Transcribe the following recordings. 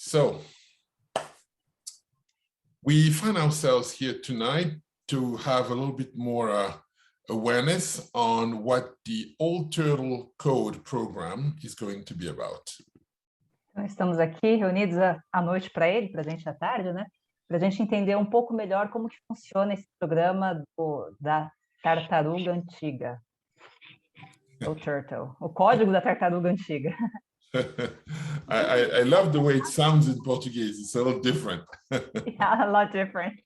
So, we find ourselves here tonight to have a little bit more awareness on what the Old Turtle Code program is going to be about. Então, estamos aqui reunidos à noite para gente à tarde, né? Para a gente entender um pouco melhor como que funciona esse programa da tartaruga antiga. O Turtle, o código da tartaruga antiga. I love the way it sounds in Portuguese. It's a little different. Yeah, a lot different.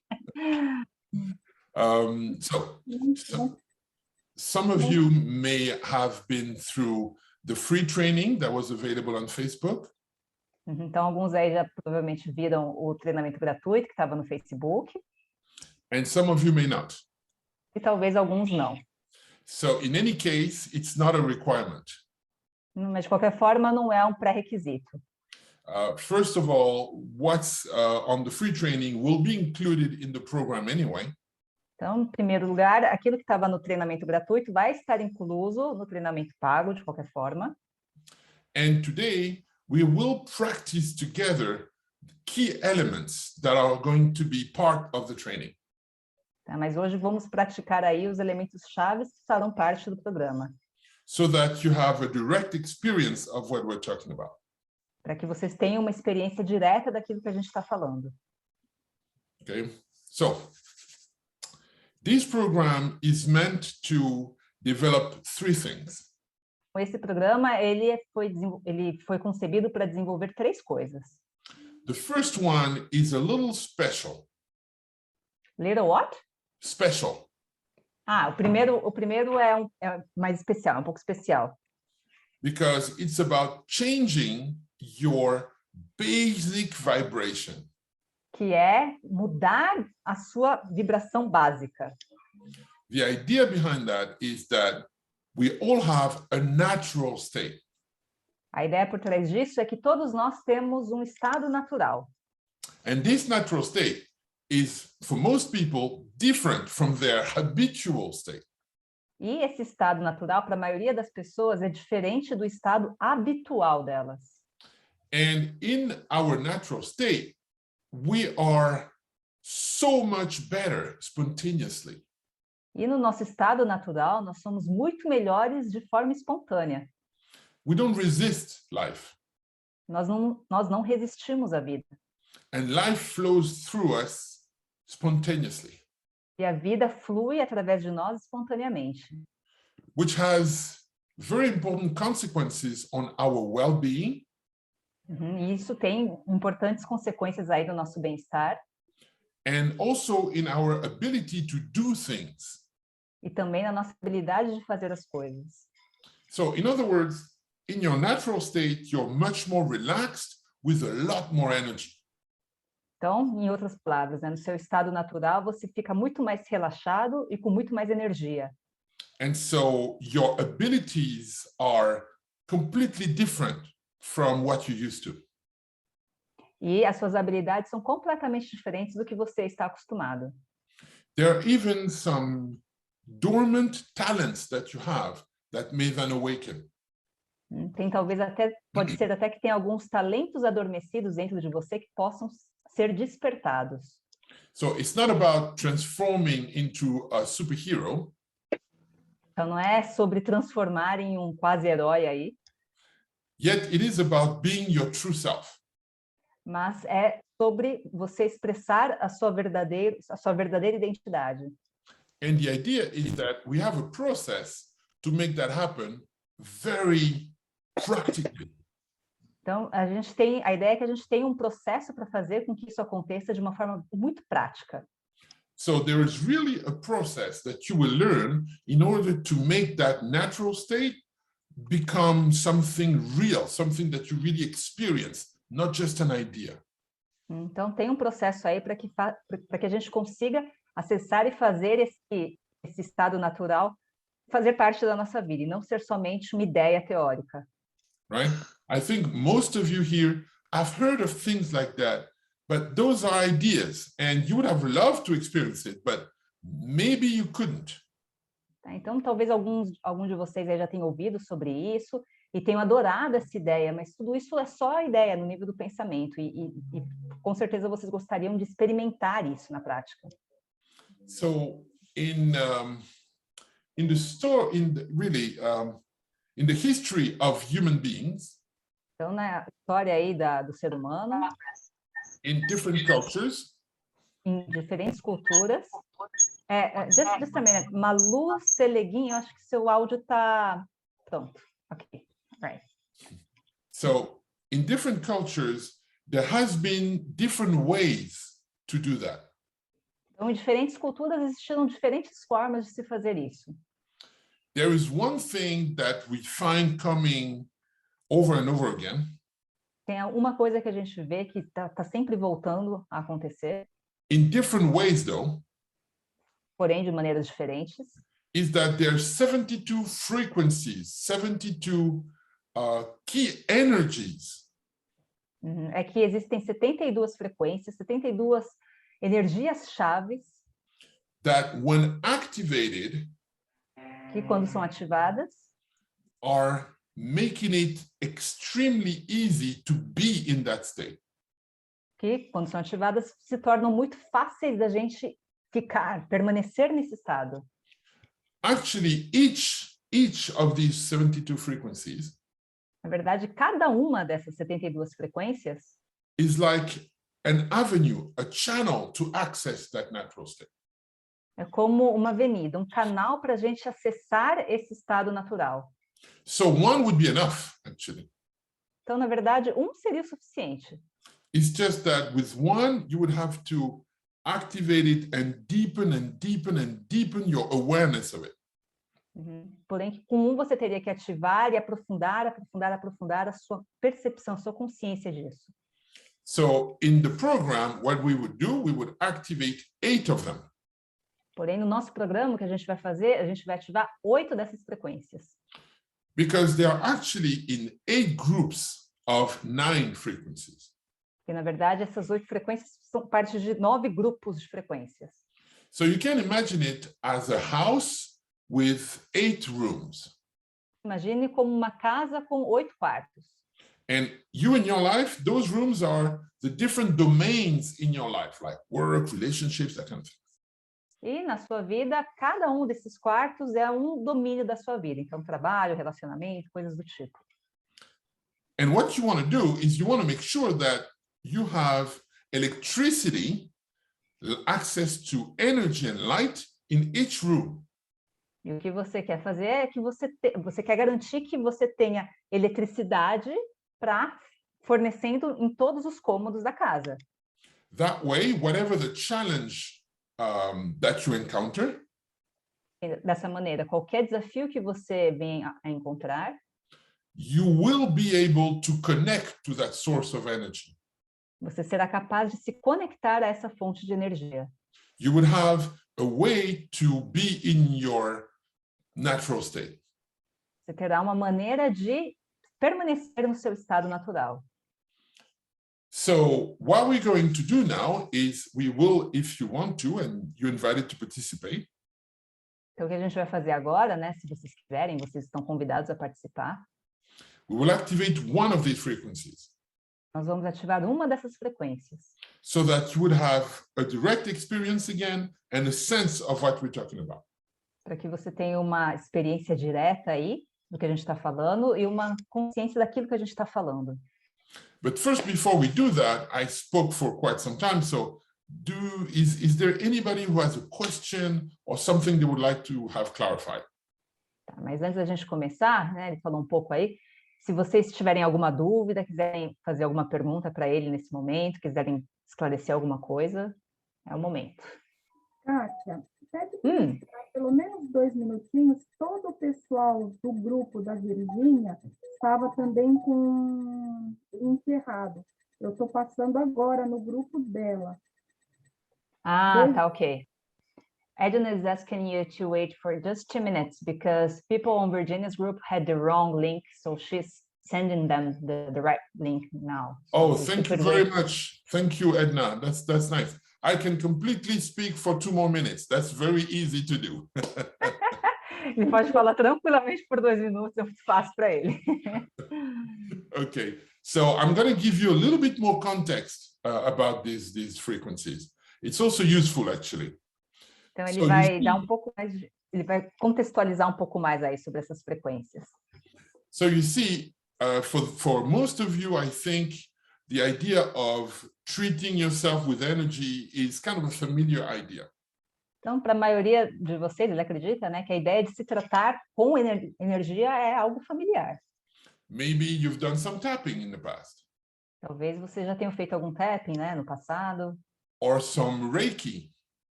So some of you may have been through the free training that was available on Facebook. Então, alguns aí já provavelmente viram o treinamento gratuito que estava no Facebook. And some of you may not. E talvez alguns não. So in any case, it's not a requirement. Mas de qualquer forma, não é um pré-requisito. First of all, what's on the free training will be included in the program anyway. Então, em primeiro lugar, aquilo que estava no treinamento gratuito vai estar incluso no treinamento pago, de qualquer forma. And today, we will practice together key elements that are going to be part of the training. Tá, mas hoje vamos praticar aí os elementos chaves que farão parte do programa. So that you have a direct experience of what we're talking about. Para que vocês tenham uma experiência direta daquilo que a gente está falando. Okay, so this program is meant to develop three things. Esse programa ele foi concebido para desenvolver três coisas. The first one is a little special. Little what? Special. Ah, o primeiro é mais especial, um pouco especial. Because it's about changing your basic vibration. Que é mudar a sua vibração básica. The idea behind that is that we all have a natural state. A ideia por trás disso é que todos nós temos um estado natural. And this natural state is, for most people, different from their habitual state. E esse estado natural, para a maioria das pessoas, é diferente do estado habitual delas. And in our natural state, we are so much better spontaneously. E no nosso estado natural, nós somos muito melhores de forma espontânea. We don't resist life. Nós não resistimos à vida. And life flows through us spontaneously. E a vida flui através de nós espontaneamente. Which has very important consequences on our well-being. E isso tem importantes consequências aí no nosso bem-estar. And also in our ability to do things. E também na nossa habilidade de fazer as coisas. So, in other words, in your natural state, you're much more relaxed with a lot more energy. Então, em outras palavras, né, no seu estado natural, você fica muito mais relaxado e com muito mais energia. And so your abilities are completely different from what you used to. E as suas habilidades são completamente diferentes do que você está acostumado. There are even some dormant talents that you have that may then awaken. Tem pode ser até que tem alguns talentos adormecidos dentro de você que possam ser despertados. So it's not about transforming into a superhero. Então não é sobre transformar em um quase-herói aí. Yet it is about being your true self. Mas é sobre você expressar a sua verdadeira identidade. And the idea is that we have a process to make that happen very practically. Então, a ideia é que a gente tem um processo para fazer com que isso aconteça de uma forma muito prática. So there is really a process that you will learn in order to make that natural state become something real, something that you really experience, not just an idea. Então, tem um processo aí para que a gente consiga acessar e fazer esse estado natural fazer parte da nossa vida e não ser somente uma ideia teórica. Right? I think most of you here have heard of things like that, but those are ideas and you would have loved to experience it, but maybe you couldn't. Então, talvez algum de vocês aí já tenham ouvido sobre isso e tenho adorado essa ideia, mas tudo isso é só ideia no nível do pensamento, e com certeza vocês gostariam de experimentar isso na prática. So in the story, in the history of human beings, Então, na história aí do ser humano, in different cultures, em diferentes culturas, just a minute, Malu Seleguin, eu acho que seu áudio está pronto. Ok, right. so in different cultures, there has been different ways to do that. Então, em diferentes culturas existiram diferentes formas de se fazer isso. There is one thing that we find coming over and over again. Tem uma coisa que a gente vê que tá sempre voltando a acontecer, In different ways, though, porém de maneiras diferentes, is that there are 72 frequencies, 72 key energies é que existem 72 frequências, 72 energias chaves that, when activated, que, quando são ativadas, are making it extremely easy to be in that state. que, quando são ativadas, se tornam muito fáceis da gente permanecer nesse estado. Actually, each of these 72 frequencies Na verdade, cada uma dessas 72 frequências is like an avenue, a channel to access that natural state. é como uma avenida, um canal para a gente acessar esse estado natural. So one would be enough, actually. Então, na verdade, seria o suficiente. It's just that with one, you would have to activate it and deepen and deepen and deepen your awareness of it. Porém, com você teria que ativar e aprofundar a sua percepção, a sua consciência disso. So in the program, what we would do, we would activate 8 of them. Porém, no nosso programa, o que a gente vai fazer, a gente vai ativar 8 dessas frequências. Because they are actually in 8 groups of 9 frequencies. Porque, na verdade, essas 8 frequências são parte de 9 grupos de frequências. So you can imagine it as a house with 8 rooms. Imagine como uma casa com 8 quartos. And you in your life, those rooms are the different domains in your life, like work, relationships, that kind of thing. E na sua vida, cada um desses quartos é um domínio da sua vida. Então, trabalho, relacionamento, coisas do tipo. And what you want to do is you want to make sure that you have electricity, access to energy and light in each room. E o que você quer fazer é que você quer garantir que você tenha eletricidade para fornecendo em todos os cômodos da casa. That way, whatever the challenge that you encounter, Dessa maneira, qualquer desafio que você venha a encontrar, you will be able to connect to that source of energy. você será capaz de se conectar a essa fonte de energia. You would have a way to be in your natural state. Você terá uma maneira de permanecer no seu estado natural. So what we're going to do now is we will, if you want to, and you're invited to participate, Então, o que a gente vai fazer agora, né? Se vocês quiserem, vocês estão convidados a participar. we will activate one of these frequencies Nós vamos ativar uma dessas frequências, so that you would have a direct experience again and a sense of what we're talking about. para que você tenha uma experiência direta aí do que a gente está falando e uma consciência daquilo que a gente está falando. But first, before we do that, I spoke for quite some time. So is there anybody who has a question or something they would like to have clarified? Tá, mas antes da gente começar, né, ele falou um pouco aí, se vocês tiverem alguma dúvida, quiserem fazer alguma pergunta para ele nesse momento, quiserem esclarecer alguma coisa, é o momento. Kátia, pede para esperar pelo menos 2 minutinhos. Todo o pessoal do grupo da Virgínia estava também com encerrado. Eu estou passando agora no grupo dela. Ah, tá, ok. Edna is asking you to wait for just 2 minutes because people on Virginia's group had the wrong link, so she's sending them the right link now. Oh, So thank you very much. Thank you, Edna. That's nice. I can completely speak for 2 more minutes. That's very easy to do. Ele pode falar tranquilamente por 2 minutos, é muito fácil para ele. Okay, so I'm going to give you a little bit more context about these frequencies. It's also useful, actually. Então, ele So vai dar um pouco mais, ele vai contextualizar um pouco mais aí sobre essas frequências. So you see, for most of you, I think the idea of treating yourself with energy is kind of a familiar idea. Então, para a maioria de vocês, ele acredita, né, que a ideia de se tratar com energia é algo familiar. Maybe you've done some tapping in the past, Talvez você já tenha feito algum tapping, né, no passado, or some Reiki,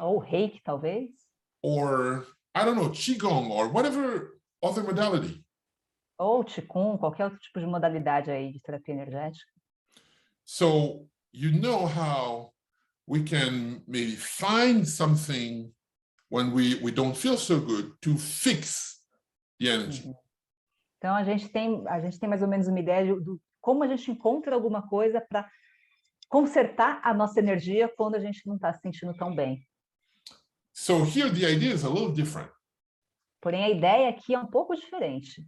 ou reiki, talvez, or I don't know, Qigong, or whatever other modality. ou qigong, qualquer outro tipo de modalidade aí de terapia energética. So you know how we can maybe find something when we don't feel so good to fix the energy. Então, a gente tem mais ou menos uma ideia do como a gente encontra alguma coisa para consertar a nossa energia quando a gente não está se sentindo tão bem. So here the idea is a little different. Porém, a ideia aqui é um pouco diferente.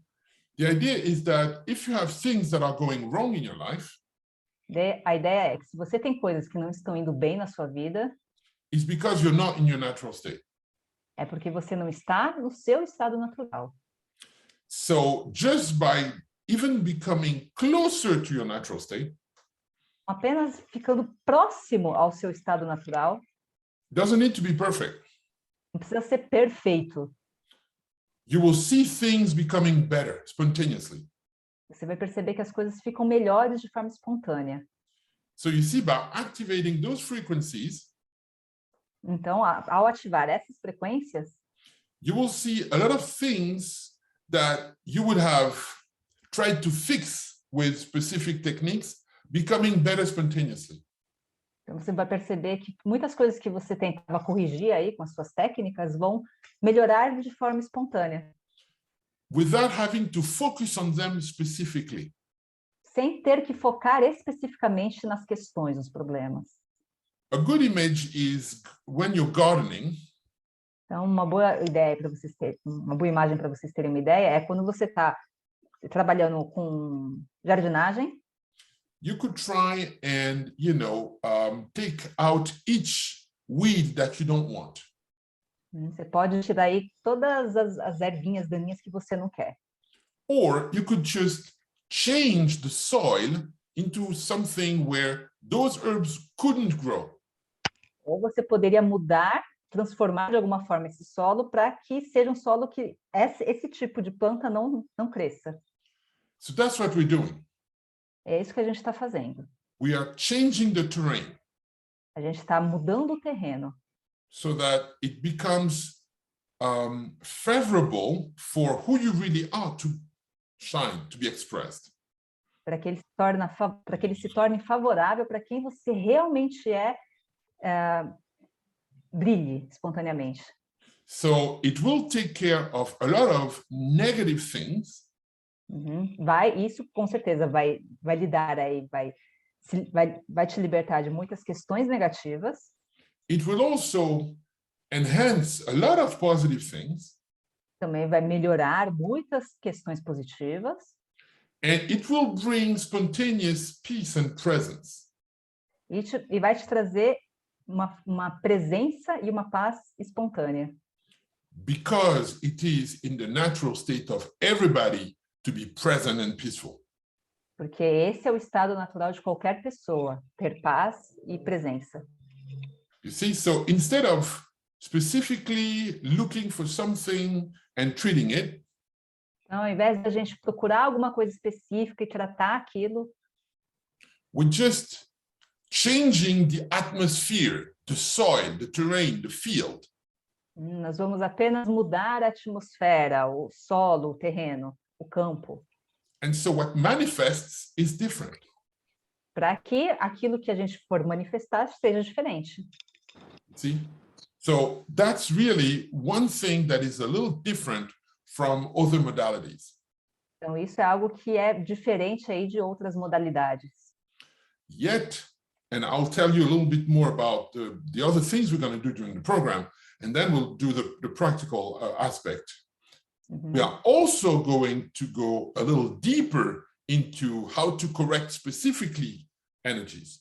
The idea is that if you have things that are going wrong in your life, A ideia é que se você tem coisas que não estão indo bem na sua vida, it's because you're not in your natural state. é porque você não está no seu estado natural. So just by even becoming closer to your natural state, Apenas ficando próximo ao seu estado natural, doesn't need to be perfect. não precisa ser perfeito. You will see things becoming better spontaneously. Você vai perceber que as coisas ficam melhores de forma espontânea. So you see, by activating those frequencies, Então, ao ativar essas frequências, you will see a lot of things that you would have tried to fix with specific techniques becoming better spontaneously. então você vai perceber que muitas coisas que você tentava corrigir aí com as suas técnicas vão melhorar de forma espontânea, Without having to focus on them specifically. sem ter que focar especificamente nas questões, nos problemas. A good image is when you're gardening, Então, uma boa ideia para vocês terem, uma boa imagem para vocês terem uma ideia é quando você está trabalhando com jardinagem. you could try and, take out each weed that you don't want. Você pode tirar aí todas as ervinhas daninhas que você não quer. Or you could just change the soil into something where those herbs couldn't grow. Ou você poderia mudar, transformar de alguma forma esse solo para que seja um solo que esse tipo de planta não cresça. So that's what we're doing. É isso que a gente está fazendo. We are changing the terrain A gente está mudando o terreno so that it becomes favorable for who you really are to shine, to be expressed. para que ele se torne favorável para quem você realmente brilhe espontaneamente. So it will take care of a lot of negative things. Isso com certeza vai lidar aí, vai te libertar de muitas questões negativas. It will also enhance a lot of positive things. Também vai melhorar muitas questões positivas. And it will bring spontaneous peace and presence. E vai te trazer uma presença e uma paz espontânea. Because it is in the natural state of everybody to be present and peaceful. Porque esse é o estado natural de qualquer pessoa, ter paz e presença. You see, so instead of specifically looking for something and treating it, então, ao invés da gente procurar alguma coisa específica e tratar aquilo, we're just changing the atmosphere, the soil, the terrain, the field. Nós vamos apenas mudar a atmosfera, o solo, o terreno, o campo. And so what manifests is different. Para que aquilo que a gente for manifestar seja diferente. See? So that's really one thing that is a little different from other modalities. Então, isso é algo que é diferente aí de outras modalidades. Yet, And I'll tell you a little bit more about the other things we're going to do during the program, and then we'll do the practical aspect. We are also going to go a little deeper into how to correct specifically energies.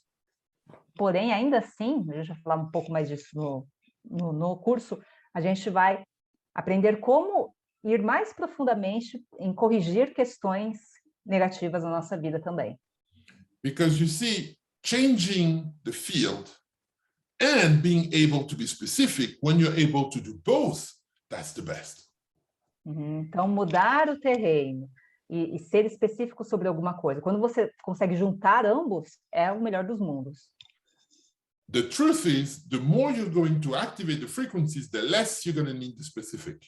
Porém, ainda assim, a gente vai falar um pouco mais disso no curso, a gente vai aprender como ir mais profundamente em corrigir questões negativas na nossa vida também. Because you see, changing the field and being able to be specific, when you're able to do both, that's the best. Então, mudar o terreno e ser específico sobre alguma coisa. Quando você consegue juntar ambos, é o melhor dos mundos. The truth is, the more you're going to activate the frequencies, the less you're going to need the specific.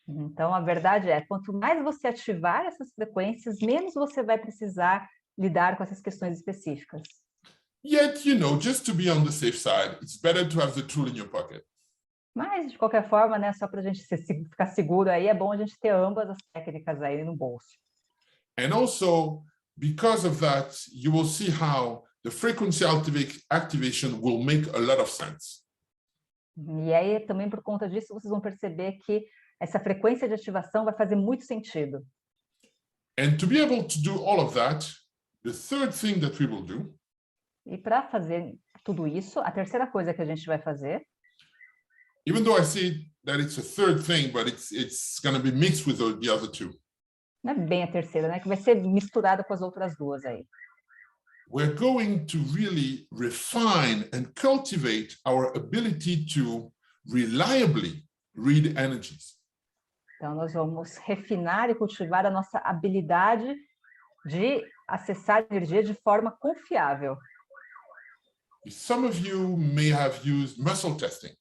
Então, a verdade é, quanto mais você ativar essas frequências, menos você vai precisar lidar com essas questões específicas. Yet, you know, just to be on the safe side, it's better to have the tool in your pocket. Mas, de qualquer forma, né, só para a gente ficar seguro aí, é bom a gente ter ambas as técnicas aí no bolso. And also, because of that, you will see how the frequency activation will make a lot of sense. E aí, também por conta disso, vocês vão perceber que essa frequência de ativação vai fazer muito sentido. And to be able to do all of that, the third thing that we will do. E para fazer tudo isso, a terceira coisa que a gente vai fazer, even though I see that it's a third thing, but it's going to be mixed with the other two. não é bem a terceira, né, que vai ser misturada com as outras duas aí. We're going to really refine and cultivate our ability to reliably read energies. Então, nós vamos refinar e cultivar a nossa habilidade de acessar energia de forma confiável. Some of you may have used muscle testing.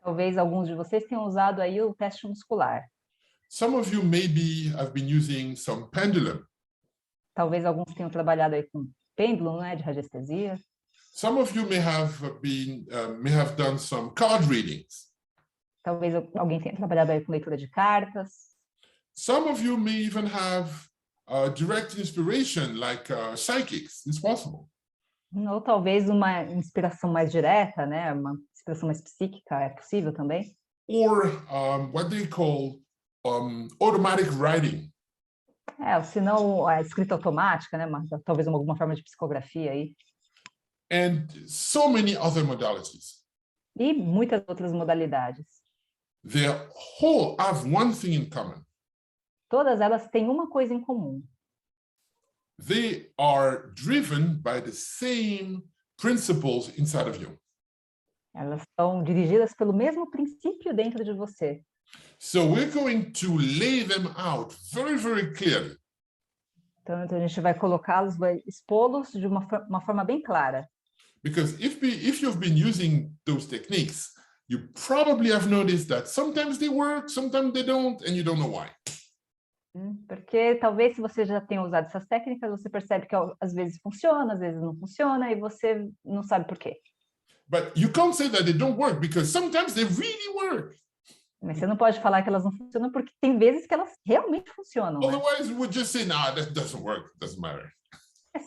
Talvez alguns de vocês tenham usado aí o teste muscular. Some of you maybe have been using some pendulum. Talvez alguns tenham trabalhado aí com pêndulo, né, de radiestesia. Some of you may have done some card readings. Talvez alguém tenha trabalhado aí com leitura de cartas. Some of you may even have direct inspiration, like psychics. It's possible. Ou talvez uma inspiração mais direta, né, uma inspiração mais psíquica, é possível também. Or what they call automatic writing. Ou se não, a escrita automática, né, talvez alguma forma de psicografia aí. And so many other modalities. E muitas outras modalidades. They all have one thing in common. Todas elas têm uma coisa em comum. They are driven by the same principles inside of you. Elas são dirigidas pelo mesmo princípio dentro de você. So we're going to lay them out very, very clearly. Então a gente vai colocá-los, vai expô-los de uma forma bem clara. Because if you've been using those techniques, you probably have noticed that sometimes they work, sometimes they don't, and you don't know why. Porque talvez se você já tenha usado essas técnicas, você percebe que às vezes funciona, às vezes não funciona, e você não sabe por quê. But you can't say that they don't work, because sometimes they really work. Mas você não pode falar que elas não funcionam, porque tem vezes que elas realmente funcionam. Né? Otherwise, we would just say, nah, that doesn't work, doesn't matter.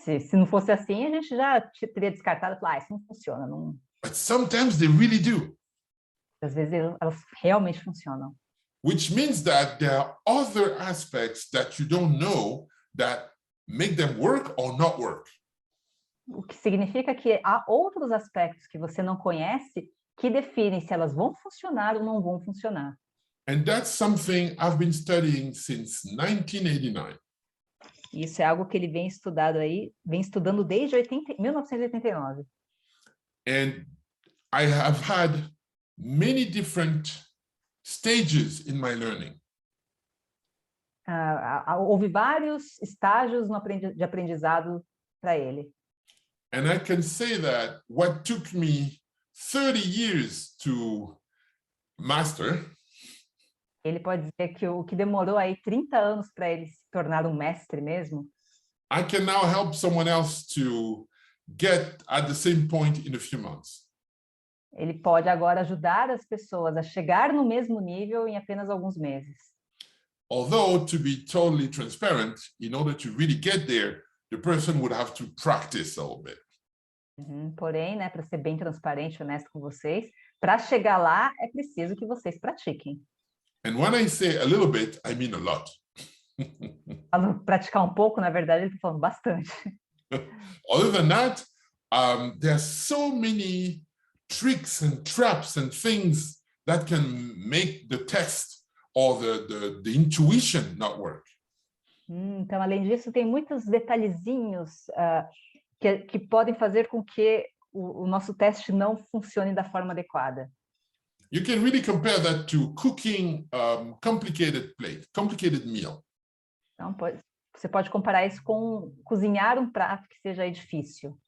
Se não fosse assim, a gente já teria descartado e falado, isso não funciona. Não... But sometimes they really do. Às vezes elas realmente funcionam. Which means that there are other aspects that you don't know that make them work or not work. O que significa que há outros aspectos que você não conhece que definem se elas vão funcionar ou não vão funcionar. And that's something I've been studying since 1989. Isso é algo que ele vem estudando desde 1989. And I have had many different stages in my learning. Houve vários estágios de aprendizado para ele. And I can say that what took me 30 years to master, ele pode dizer que o que demorou aí 30 anos para ele se tornar um mestre mesmo, I can now help someone else to get at the same point in a few months. Ele pode agora ajudar as pessoas a chegar no mesmo nível em apenas alguns meses. Although, to be totally transparent, in order to really get there, the person would have to practice a little bit. Porém, né, para ser bem transparente e honesto com vocês, para chegar lá é preciso que vocês pratiquem. And when I say a little bit, I mean a lot. Praticar um pouco, na verdade, ele está falando bastante. Other than that, there are so many tricks and traps and things that can make the test or the intuition not work. Então, além disso, tem muitos detalhezinhos que podem fazer com que o nosso teste não funcione da forma adequada. You can really compare that to cooking complicated meal. Então, você pode comparar isso com cozinhar um prato que seja difícil.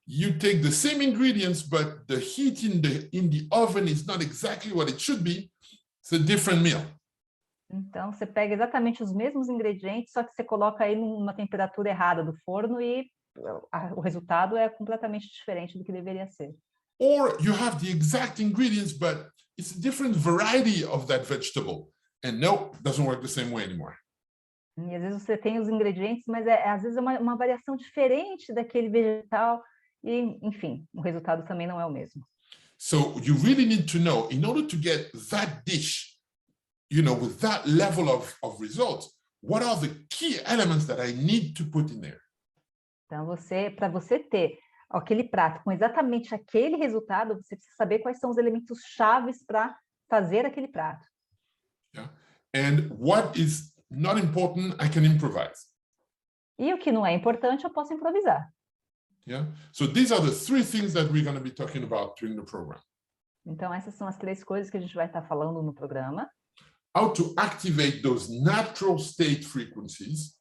You take the same ingredients, but the heat in the oven is not exactly what it should be. It's a different meal. Então, você pega exatamente os mesmos ingredientes, só que você coloca aí numa temperatura errada do forno e o resultado é completamente diferente do que deveria ser. Or you have the exact ingredients, but it's a different variety of that vegetable. And no, it doesn't work the same way anymore. E às vezes você tem os ingredientes, mas às vezes é uma variação diferente daquele vegetal e, enfim, o resultado também não é o mesmo. So you really need to know, in order to get that dish, with that level of results, what are the key elements that I need to put in there? Então, para você ter aquele prato com exatamente aquele resultado, você precisa saber quais são os elementos chaves para fazer aquele prato. Yeah. And what is not important, I can improvise. E o que não é importante, eu posso improvisar. Yeah. So these are the three things that we're going to be talking about during the program. Então, essas são as 3 coisas que a gente vai estar falando no programa. How to activate those natural state frequencies.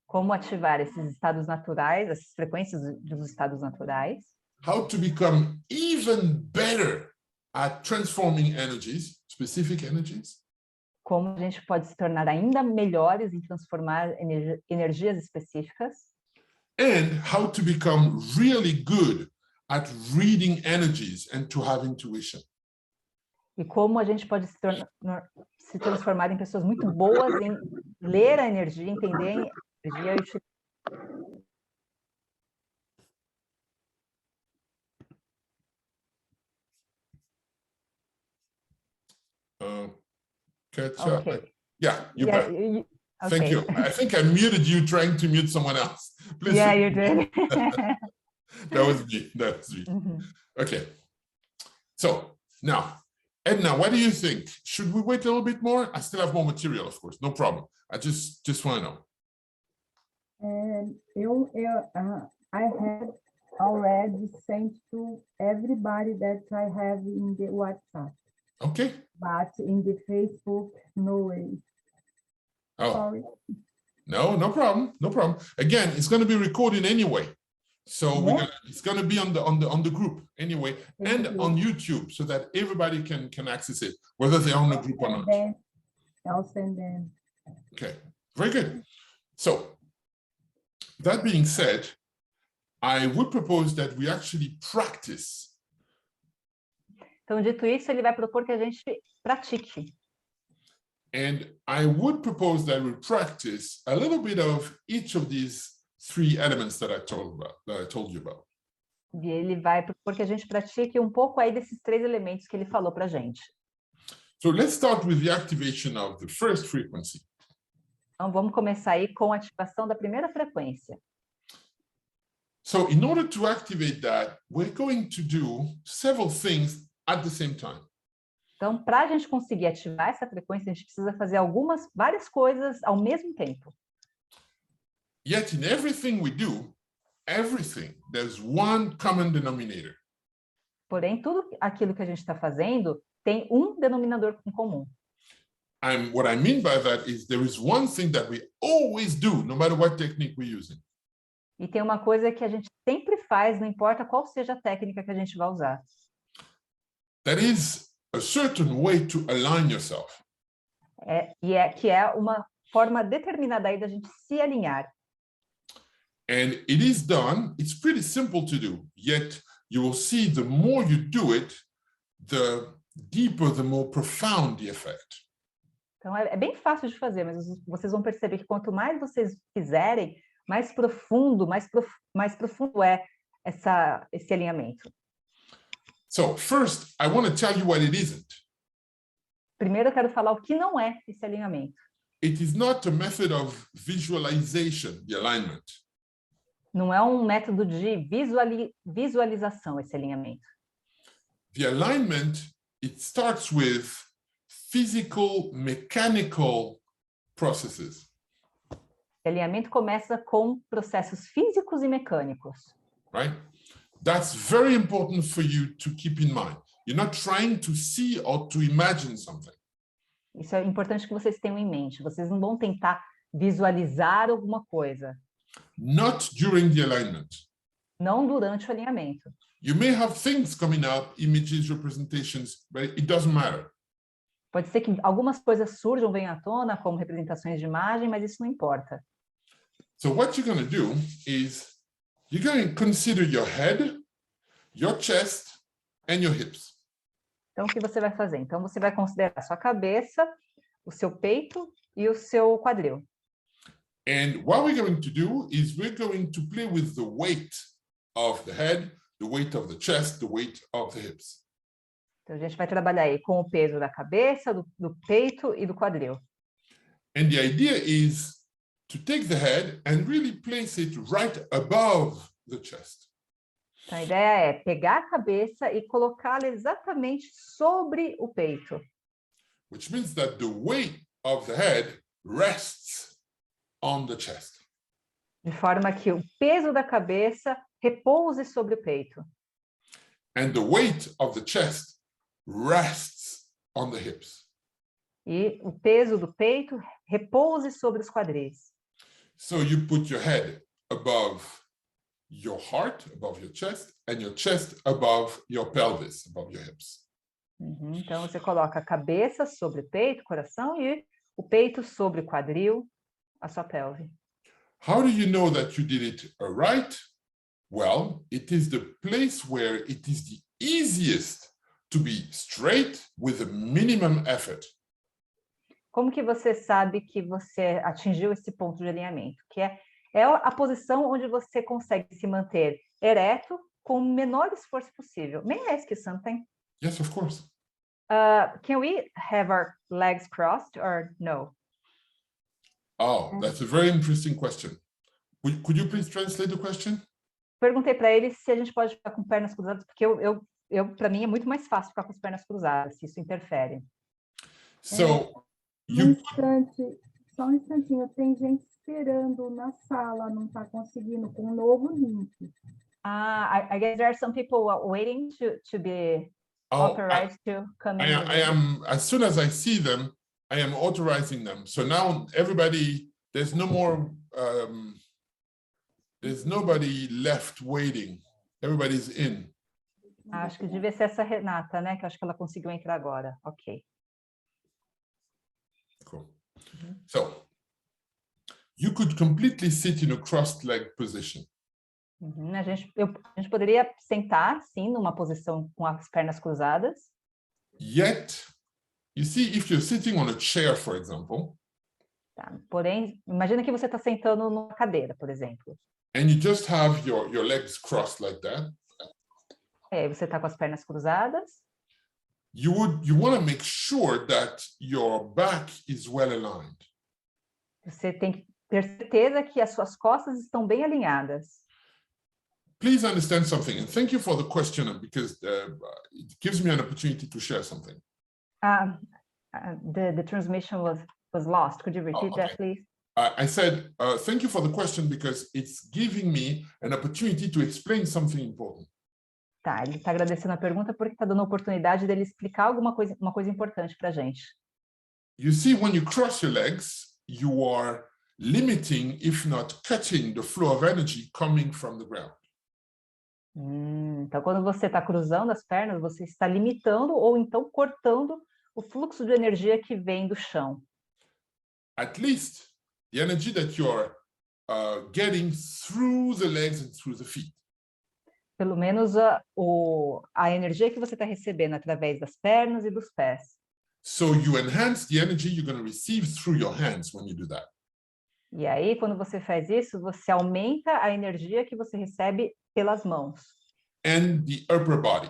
Como ativar esses estados naturais, essas frequências dos estados naturais. How to become even better at transforming energies, specific energies. Como a gente pode se tornar ainda melhores em transformar energias específicas. And how to become really good at reading energies and to have intuition. E como a gente pode se transformar em pessoas muito boas em ler a energia, entender a energia e Okay. Yeah, you bet. Okay. Thank you. I think I muted you trying to mute someone else. Please. Yeah, you did. That was me. Okay. So now, Edna, what do you think? Should we wait a little bit more? I still have more material, of course. No problem. I just want to know. I had already sent to everybody that I have in the WhatsApp. Okay. But in the Facebook, no way. Oh. Sorry. No problem. No problem. Again, it's going to be recorded anyway. So it's going to be on the group anyway, and on YouTube, so that everybody can access it, whether they're on the group or not. I'll send them. Okay, very good. So that being said, I would propose that we actually practice. Então, dito isso, ele vai propor que a gente pratique. And I would propose that we practice a little bit of each of these 3 elements that I told you about. E ele vai propor que a gente pratique um pouco aí desses 3 elementos que ele falou para a gente. So let's start with the activation of the first frequency. Então, vamos começar aí com a ativação da primeira frequência. So in order to activate that, we're going to do several things at the same time. Então, para a gente conseguir ativar essa frequência, a gente precisa fazer várias coisas ao mesmo tempo. Yet in everything we do, there's one common denominator. Porém, tudo aquilo que a gente está fazendo tem um denominador em comum. What I mean by that is there is one thing that we always do, no matter what technique we're using. E tem uma coisa que a gente sempre faz, não importa qual seja a técnica que a gente vai usar. That is a certain way to align yourself. Que é uma forma determinada aí da gente se alinhar. And it is done, it's pretty simple to do, yet you will see the more you do it, the deeper, the more profound the effect. Então, é bem fácil de fazer, mas vocês vão perceber que quanto mais vocês fizerem, mais profundo é esse alinhamento? So first, I want to tell you what it isn't. Primeiro, eu quero falar o que não é esse alinhamento. It is not a method of visualization, the alignment. Não é um método de visualização esse alinhamento. The alignment, it starts with physical, mechanical processes. Esse alinhamento começa com processos físicos e mecânicos. Right? That's very important for you to keep in mind. You're not trying to see or to imagine something. Isso é importante que vocês tenham em mente. Vocês não vão tentar visualizar alguma coisa. Not during the alignment. Não durante o alinhamento. You may have things coming up, images, representations, but it doesn't matter. Pode ser que algumas coisas surjam, venham à tona, como representações de imagem, mas isso não importa. So what you're going to do is you're going to consider your head, your chest, and your hips. Então, o que você vai fazer? Então, você vai considerar a sua cabeça, o seu peito e o seu quadril. And what we're going to do is we're going to play with the weight of the head, the weight of the chest, the weight of the hips. Então, a gente vai trabalhar aí com o peso da cabeça, do peito e do quadril. And the idea is to take the head and really place it right above the chest. Então, a ideia é pegar a cabeça e colocá-la exatamente sobre o peito. Which means that the weight of the head rests on the chest. De forma que o peso da cabeça repouse sobre o peito. And the weight of the chest rests on the hips. E o peso do peito repouse sobre os quadris. So you put your head above your heart, above your chest, and your chest above your pelvis, above your hips. Então, você coloca a cabeça sobre o peito, coração, e o peito sobre o quadril, a sua pelve. How do you know that you did it right? Well, it is the place where it is the easiest to be straight with the minimum effort. Como que você sabe que você atingiu esse ponto de alinhamento? Que é a posição onde você consegue se manter ereto com o menor esforço possível. May I ask you something? Yes, of course. Can we have our legs crossed or no? Oh, that's a very interesting question. Could you please translate the question? Perguntei para ele se a gente pode ficar com pernas cruzadas, porque para mim é muito mais fácil ficar com as pernas cruzadas, se isso interfere. So, Só um instantinho, tem gente esperando na sala, não está conseguindo com um novo link. I guess there are some people waiting to be authorized to come in. I am, as soon as I see them, I am authorizing them. So now everybody, there's no more, there's nobody left waiting. Everybody's in. Acho que devia ser essa Renata, né? Que acho que ela conseguiu entrar agora. Ok. Cool. So, you could completely sit in a crossed leg position. A gente poderia sentar, sim, numa posição com as pernas cruzadas. Yet, you see, if you're sitting on a chair, for example, Tá? Porém, imagina que você está sentando numa cadeira, por exemplo. and you just have your legs crossed like that, Você está com as pernas cruzadas. you want to make sure that your back is well aligned. Você tem que ter certeza que as suas costas estão bem alinhadas. Please understand something, and thank you for the question, because it gives me an opportunity to share something. The transmission was lost. Could you repeat that, please? I said, thank you for the question, because it's giving me an opportunity to explain something important. Tá, ele está agradecendo a pergunta porque está dando a oportunidade dele explicar uma coisa importante para a gente. You see, when you cross your legs, you are limiting, if not cutting, the flow of energy coming from the ground. Então, quando você está cruzando as pernas, você está limitando ou então cortando o fluxo de energia que vem do chão. At least the energy that you're getting through the legs and through the feet. Pelo menos a energia que você está recebendo através das pernas e dos pés. So you enhance the energy you're going to receive through your hands when you do that. E aí, quando você faz isso, você aumenta a energia que você recebe pelas mãos. And the upper body.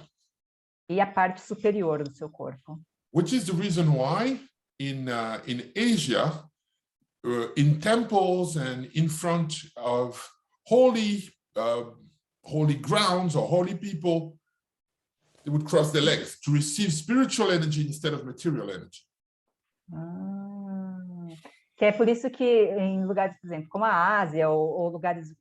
E a parte superior do seu corpo. Which is the reason why in Asia, in temples and in front of holy grounds or holy people, they would cross their legs to receive spiritual energy instead of material energy. Que é por isso que em lugares, por exemplo, como a Ásia ou lugares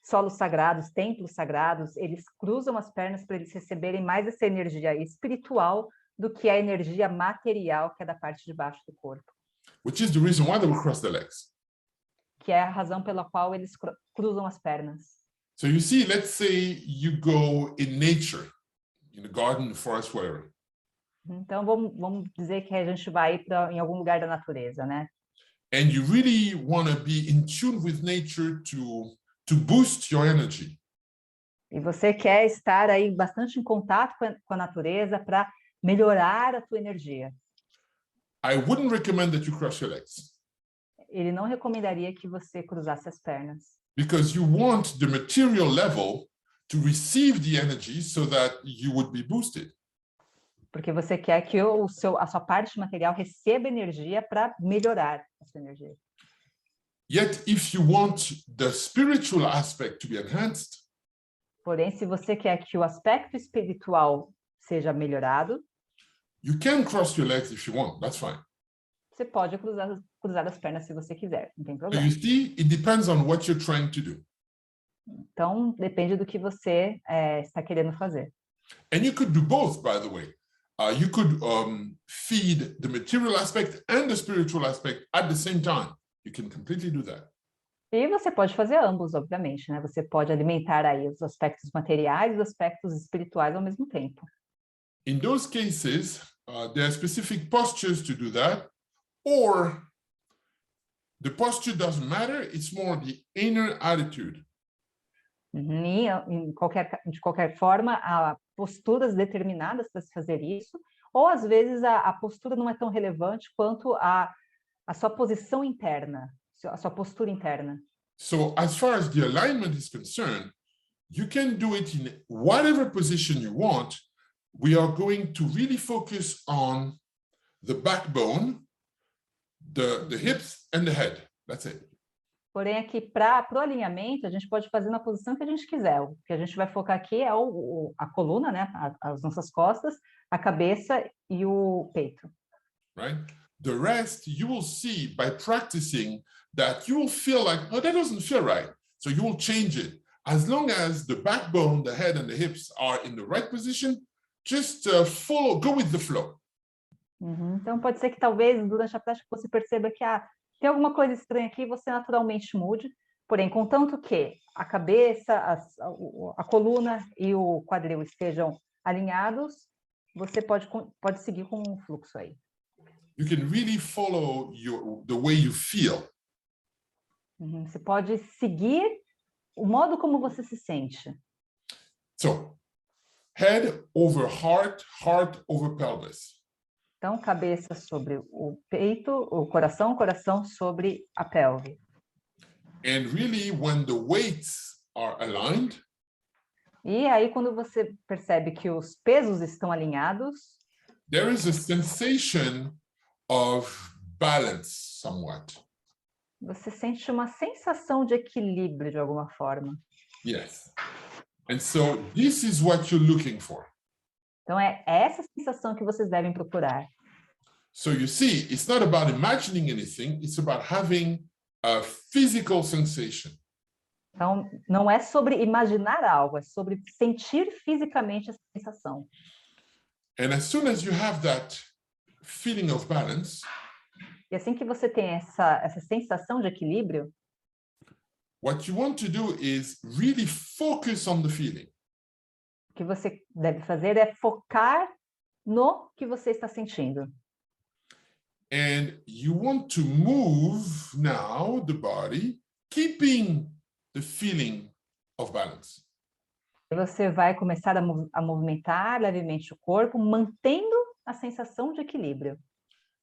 solos sagrados, templos sagrados, eles cruzam as pernas para eles receberem mais essa energia espiritual do que a energia material que é da parte de baixo do corpo. Which is the reason why they would cross their legs. Que é a razão pela qual eles cruzam as pernas. So you see, let's say you go in nature, in the garden, in the forest, whatever. Então vamos dizer que a gente vai em algum lugar da natureza, né? And you really want to be in tune with nature to boost your energy. E você quer estar aí bastante em contato com a natureza para melhorar a tua energia. I wouldn't recommend that you cross your legs. Ele não recomendaria que você cruzasse as pernas. Because you want the material level to receive the energy so that you would be boosted. Porque você quer que a sua parte material receba energia para melhorar a sua energia. Yet, if you want the spiritual aspect to be enhanced, porém, se você quer que o aspecto espiritual seja melhorado, you can cross your legs if you want, that's fine. Você pode cruzar as pernas se você quiser, não tem So problema. you see, it depends on what you're trying to do. Então, depende do que você está querendo fazer. And you could do both, by the way. You could feed the material aspect and the spiritual aspect at the same time. You can completely do that. E você pode fazer ambos, obviamente, né? Você pode alimentar aí os aspectos materiais e os aspectos espirituais ao mesmo tempo. In those cases, there are specific postures to do that, or the posture doesn't matter, it's more the inner attitude. E de qualquer forma, há posturas determinadas para se fazer isso, ou às vezes a postura não é tão relevante quanto a sua posição interna, a sua postura interna. So as far as the alignment is concerned, you can do it in whatever position you want. We are going to really focus on the backbone, the hips and the head. That's it. Porém, aqui para o alinhamento, a gente pode fazer na posição que a gente quiser. O que a gente vai focar aqui é a coluna, né? As nossas costas, a cabeça e o peito. Right? The rest, you will see by practicing that you will feel like, oh, that doesn't feel right. So you will change it. As long as the backbone, the head and the hips are in the right position, just go with the flow. Então, pode ser que talvez durante a prática você perceba que tem alguma coisa estranha aqui e você naturalmente mude. Porém, contanto que a cabeça, a coluna e o quadril estejam alinhados, você pode seguir com um fluxo aí. You can really follow the way you feel. Você pode seguir o modo como você se sente. So, head over heart, heart over pelvis. Então, cabeça sobre o peito, o coração sobre a pelve. And really, when the weights are aligned, e aí, quando você percebe que os pesos estão alinhados, there is a sensation of balance somewhat. Você sente uma sensação de equilíbrio de alguma forma. Yes. And so this is what you're looking for. Então é essa sensação que vocês devem procurar. So you see, it's not about imagining anything, it's about having a physical sensation. Então não é sobre imaginar algo, é sobre sentir fisicamente essa sensação. And as soon as you have that feeling of balance, e assim que você tem essa sensação de equilíbrio, what you want to do is really focus on the feeling. O que você deve fazer é focar no que você está sentindo. And you want to move now the body, keeping the feeling of balance. E você vai começar a movimentar levemente o corpo, mantendo a sensação de equilíbrio.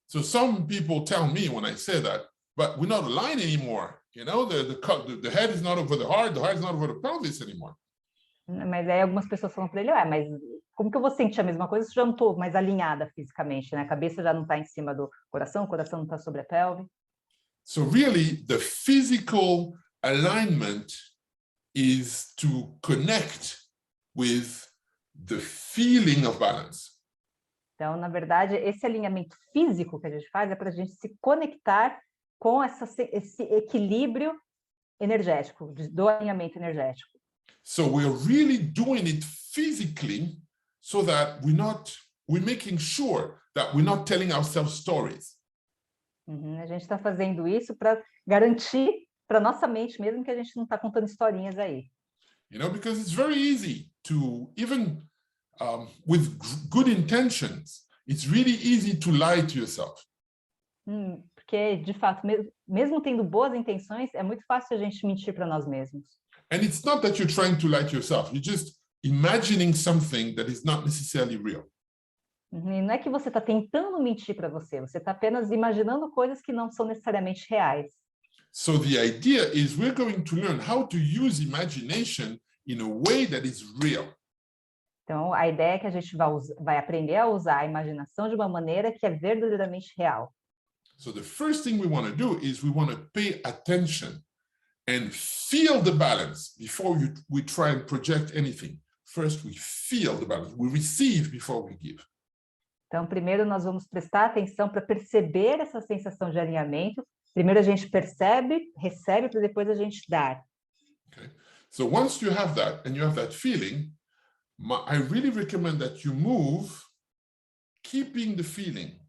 So some people tell me when I say that, but we're not aligned anymore. You know, the head is not over the heart is not over the pelvis anymore. Mas aí algumas pessoas falam para ele, mas como que eu vou sentir a mesma coisa se eu já não estou mais alinhada fisicamente, né? A cabeça já não está em cima do coração, o coração não está sobre a pelve. So really, the physical alignment is to connect with the feeling of balance. Então, na verdade, esse alinhamento físico que a gente faz é para a gente se conectar com esse equilíbrio energético, do alinhamento energético. So we're really doing it physically so that we're making sure that we're not telling ourselves stories. A gente está fazendo isso para garantir para nossa mente mesmo que a gente não está contando historinhas aí. You know, because it's very easy to, even with good intentions, it's really easy to lie to yourself. Porque, de fato, mesmo tendo boas intenções, é muito fácil a gente mentir para nós mesmos. And it's not that you're trying to lie to yourself. You're just imagining something that is not necessarily real. E não é que você está tentando mentir para você, você está apenas imaginando coisas que não são necessariamente reais. So the idea is we're going to learn how to use imagination in a way that is real. Então, a ideia é que a gente vai aprender a usar a imaginação de uma maneira que é verdadeiramente real. So the first thing we want to do is we want to pay attention and feel the balance before we try and project anything. First, we feel the balance. We receive before we give. Então, primeiro nós vamos prestar atenção para perceber essa sensação de alinhamento. Primeiro a gente percebe, recebe, para depois a gente dar. Okay. So once you have that and you have that feeling, I really recommend that you move, keeping the feeling.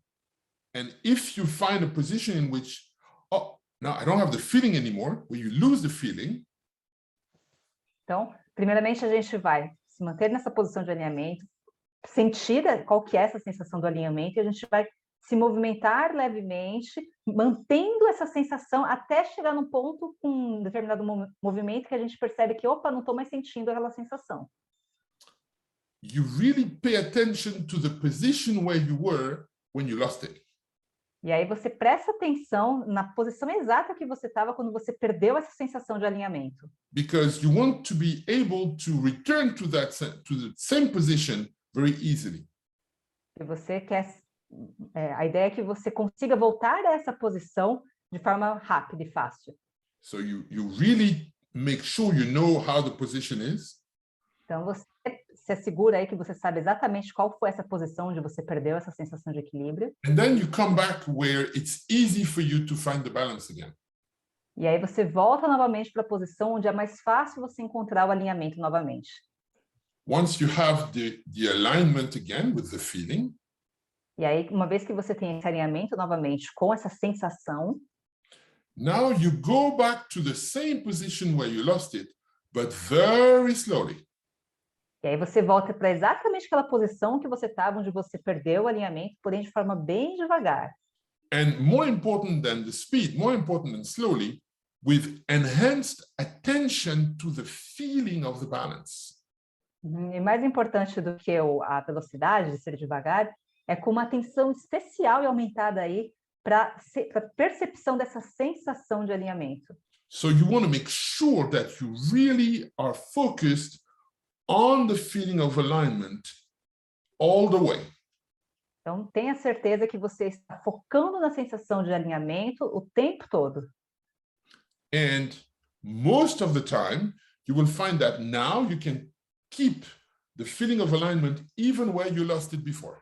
And if you find a position in which, oh, now I don't have the feeling anymore, where you lose the feeling. Então, primeiramente a gente vai se manter nessa posição de alinhamento, sentir qual que é essa sensação do alinhamento, e a gente vai se movimentar levemente, mantendo essa sensação até chegar num ponto com um determinado movimento que a gente percebe que, opa, não estou mais sentindo aquela sensação. You really pay attention to the position where you were when you lost it. E aí você presta atenção na posição exata que você estava quando você perdeu essa sensação de alinhamento. Because you want to be able to return to the same position very easily. E você quer, a ideia é que você consiga voltar a essa posição de forma rápida e fácil. So you really make sure you know how the position is. Então você se assegura aí que você sabe exatamente qual foi essa posição onde você perdeu essa sensação de equilíbrio. And then you come back where it's easy for you to find the balance again. E aí você volta novamente para a posição onde é mais fácil você encontrar o alinhamento novamente. Once you have the alignment again with the feeling. E aí, uma vez que você tem esse alinhamento novamente com essa sensação, now you go back to the same position where you lost it, but very slowly. E aí você volta para exatamente aquela posição que você estava, onde você perdeu o alinhamento, porém de forma bem devagar. And more important than the speed, more important than slowly, with enhanced attention to the feeling of the balance. E mais importante do que a velocidade de ser devagar, é com uma atenção especial e aumentada aí para a percepção dessa sensação de alinhamento. So you want to make sure that you really are focused on the feeling of alignment all the way. Então, tenha certeza que você está focando na sensação de alinhamento o tempo todo. And most of the time, you will find that now you can keep the feeling of alignment even where you lost it before.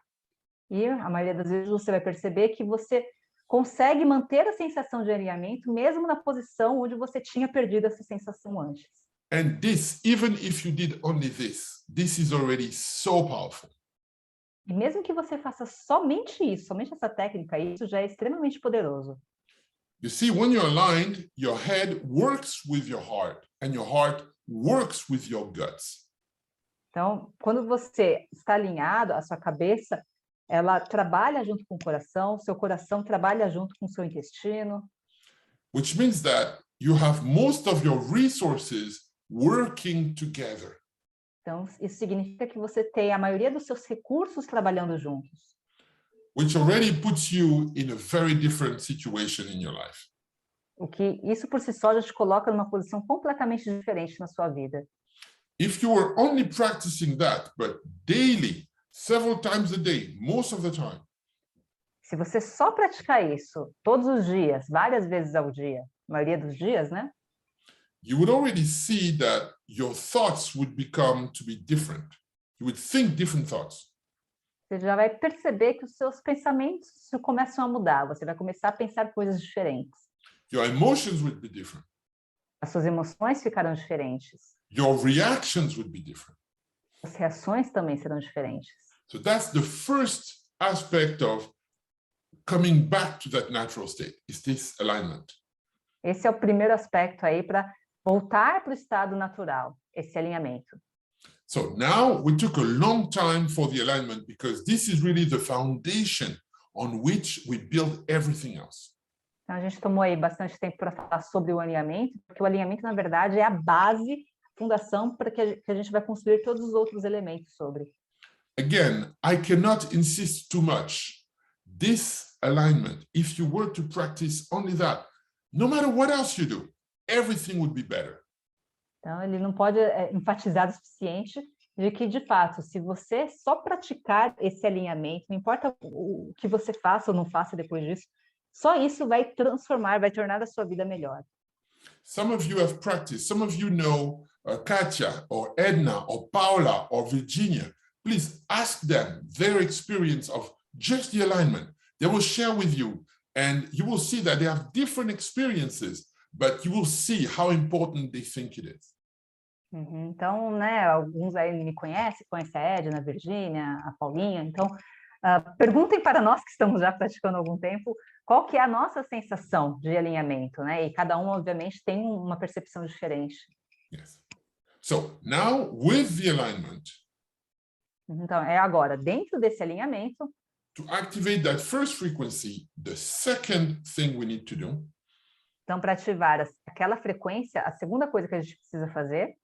E a maioria das vezes você vai perceber que você consegue manter a sensação de alinhamento mesmo na posição onde você tinha perdido essa sensação antes. And this, even if you did only this is already so powerful. E mesmo que você faça somente isso, somente essa técnica, isso já é extremamente poderoso. You see, when you're aligned, your head works with your heart, and your heart works with your guts. Então, quando você está alinhado, a sua cabeça, ela trabalha junto com o coração, seu coração trabalha junto com o seu intestino. Which means that you have most of your resources working together. Então, isso significa que você tem a maioria dos seus recursos trabalhando juntos. Which already puts you in a very different situation in your life. O que isso por si só já te coloca numa posição completamente diferente na sua vida. If you were only practicing that, but daily, several times a day, most of the time, Se você só praticar isso todos os dias, várias vezes ao dia, a maioria dos dias, né? you would already see that your thoughts would become to be different. You would think different thoughts. Você já vai perceber que os seus pensamentos começam a mudar. Você vai começar a pensar coisas diferentes. Your emotions would be different. As suas emoções ficarão diferentes. Your reactions would be different. As reações também serão diferentes. So that's the first aspect of coming back to that natural state, is this alignment. Esse é o primeiro aspecto aí para voltar para o estado natural, esse alinhamento. So now we took a long time for the alignment because this is really the foundation on which we build everything else. Então a gente tomou aí bastante tempo para falar sobre o alinhamento, porque o alinhamento, na verdade, é a base, a fundação para que a gente vai construir todos os outros elementos sobre. Again, I cannot insist too much. This alignment, if you were to practice only that, no matter what else you do, everything would be better. Então, ele não pode enfatizar o suficiente de que, de fato, se você só praticar esse alinhamento, não importa o que você faça ou não faça depois disso, só isso vai transformar, vai tornar a sua vida melhor. Some of you have practiced. Some of you know Katia or Edna or Paula or Virginia. Please ask them their experience of just the alignment. They will share with you, and you will see that they have different experiences, but you will see how important they think it is. Então, né, alguns aí me conhecem a Edna, a Virgínia, a Paulinha. Então, perguntem para nós que estamos já praticando há algum tempo, qual que é a nossa sensação de alinhamento, né? E cada um, obviamente, tem uma percepção diferente. Yes. So now, with the alignment, então, é agora, dentro desse alinhamento, to activate that first frequency, the second thing we need to do então, para ativar aquela frequência, a segunda coisa que a gente precisa fazer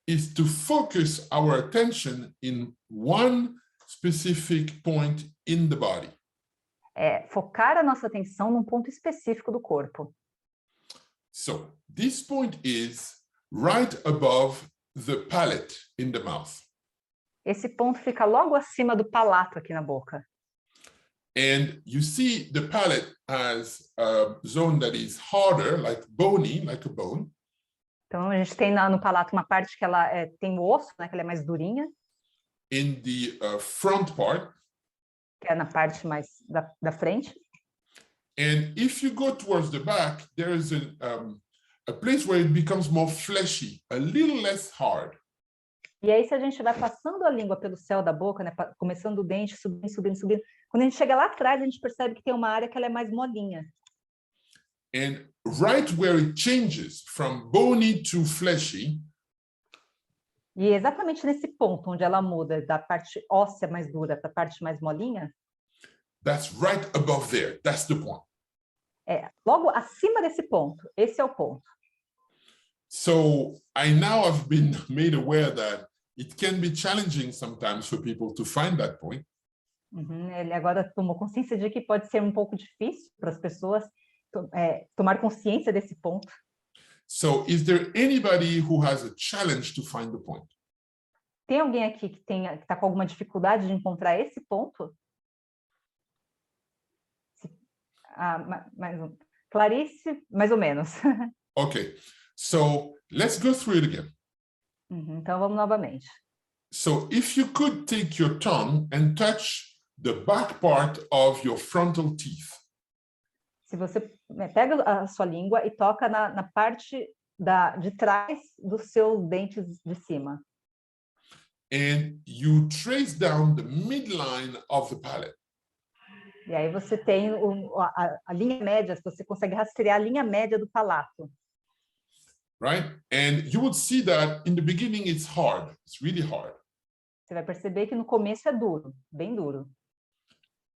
is to focus our attention in one specific point in the body. É focar a nossa atenção num ponto específico do corpo. So this point is right above the palate in the mouth. Esse ponto fica logo acima do palato aqui na boca. And you see the palate as a zone that is harder, like bony, like a bone. Então, a gente tem no palato uma parte que ela tem osso, né, que ela é mais durinha. In the front part. Que é na parte mais da frente. And if you go towards the back, there is a place where it becomes more fleshy, a little less hard. E aí, se a gente vai passando a língua pelo céu da boca, né, começando o dente, subindo, subindo, subindo, quando a gente chega lá atrás, a gente percebe que tem uma área que ela é mais molinha. And right where it changes from bony to fleshy, e exatamente nesse ponto onde ela muda da parte óssea mais dura para a parte mais molinha, that's right above there. That's the point. Logo acima desse ponto. Esse é o ponto. So I now have been made aware that it can be challenging sometimes for people to find that point. Ele agora tomou consciência de que pode ser um pouco difícil para as pessoas tomar consciência desse ponto. So is there anybody who has a challenge to find the point? Tem alguém aqui que está com alguma dificuldade de encontrar esse ponto? Clarice, mais ou menos. Okay, so let's go through it again. Então vamos novamente. So if you could take your tongue and touch the back part of your frontal teeth. Se você pega a sua língua e toca na parte de trás dos seus dentes de cima. And you trace down the midline of the palate. E aí você tem a linha média, você consegue rastrear a linha média do palato. Right? And you would see that in the beginning it's hard. It's really hard. Você vai perceber que no começo é duro, bem duro.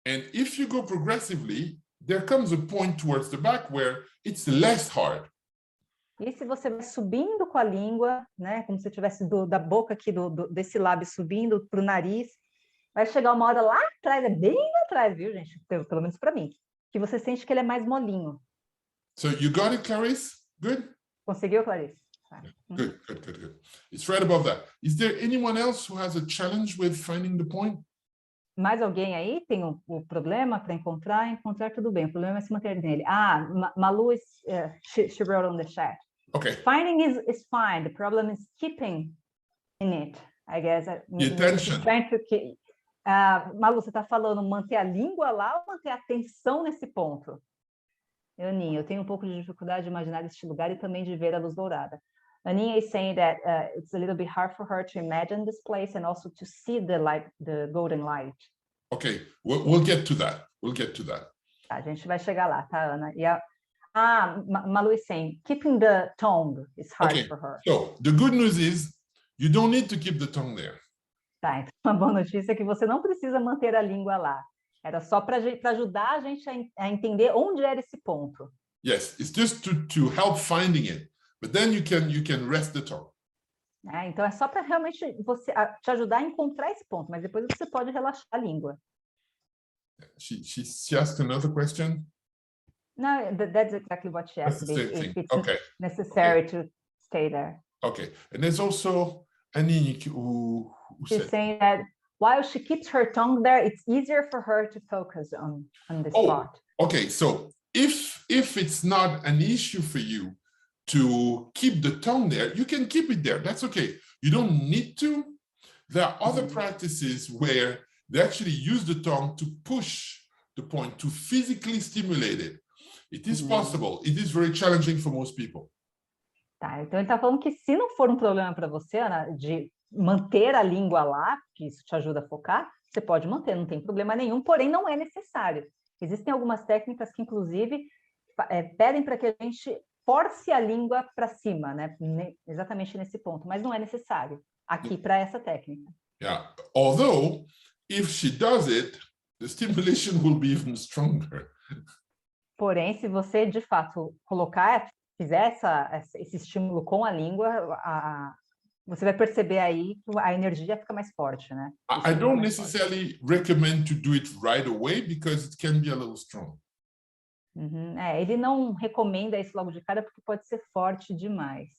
And if you go progressively, there comes a point towards the back where it's less hard. E se você vai subindo com a língua, né, como se tivesse da boca aqui, desse lábio subindo para o nariz, vai chegar uma hora lá atrás, bem lá atrás, viu, gente? Pelo menos para mim, que você sente que ele é mais molinho. So you got it, Clarice? Good? Conseguiu, Clarice? Good, good, good, good. It's right above that. Is there anyone else who has a challenge with finding the point? Mais alguém aí tem o problema para encontrar tudo bem. O problema é se manter nele. Malu she wrote on the chat. Okay. Finding is fine. The problem is keeping in it. I guess. The attention. Malu, você está falando manter a língua lá ou manter a atenção nesse ponto? Aninha, eu tenho um pouco de dificuldade de imaginar este lugar e também de ver a luz dourada. Aninha is saying that it's a little bit hard for her to imagine this place and also to see the light, the golden light. Okay, we'll get to that. We'll get to that. Tá, a gente vai chegar lá, tá, Ana? Malu is saying keeping the tongue is hard for her. So the good news is you don't need to keep the tongue there. Tá, então a boa notícia é que você não precisa manter a língua lá. Era só para ajudar a gente a entender onde era esse ponto. Yes, it's just to help finding it. But then you can rest the tongue. Então é só para realmente te ajudar a encontrar esse ponto, mas depois você pode relaxar a língua. She asked another question. No, that's exactly what she asked. If it's okay. necessary to stay there. Okay, and there's also Annie who She's saying that while she keeps her tongue there, it's easier for her to focus on the spot. Okay, so if it's not an issue for you to keep the tongue there, you can keep it there. That's okay. You don't need to. There are other practices where they actually use the tongue to push the point, to physically stimulate it. It is possible. It is very challenging for most people. Tá, então ele está falando que se não for um problema para você, Ana, de manter a língua lá, que isso te ajuda a focar, você pode manter, não tem problema nenhum, porém não é necessário. Existem algumas técnicas que, inclusive, pedem para que a gente force a língua para cima, né? Exatamente nesse ponto, mas não é necessário aqui para essa técnica. Yeah, although if she does it, the stimulation will be even stronger. Porém, se você de fato fizer esse estímulo com a língua, você vai perceber aí que a energia fica mais forte, né? I don't necessarily recommend to do it right away because it can be a little strong. Ele não recomenda isso logo de cara porque pode ser forte demais.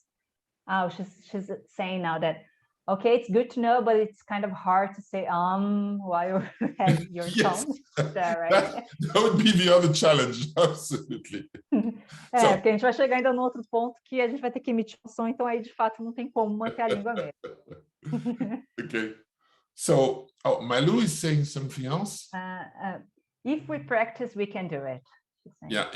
She's saying now that, okay, it's good to know, but it's kind of hard to say while you have your tongue. Is that right? That would be the other challenge, absolutely. Porque a gente vai chegar ainda no outro ponto que a gente vai ter que emitir um som, então aí de fato não tem como manter a língua mesmo. Okay. So, Malu is saying something else. If we practice, we can do it. Yeah.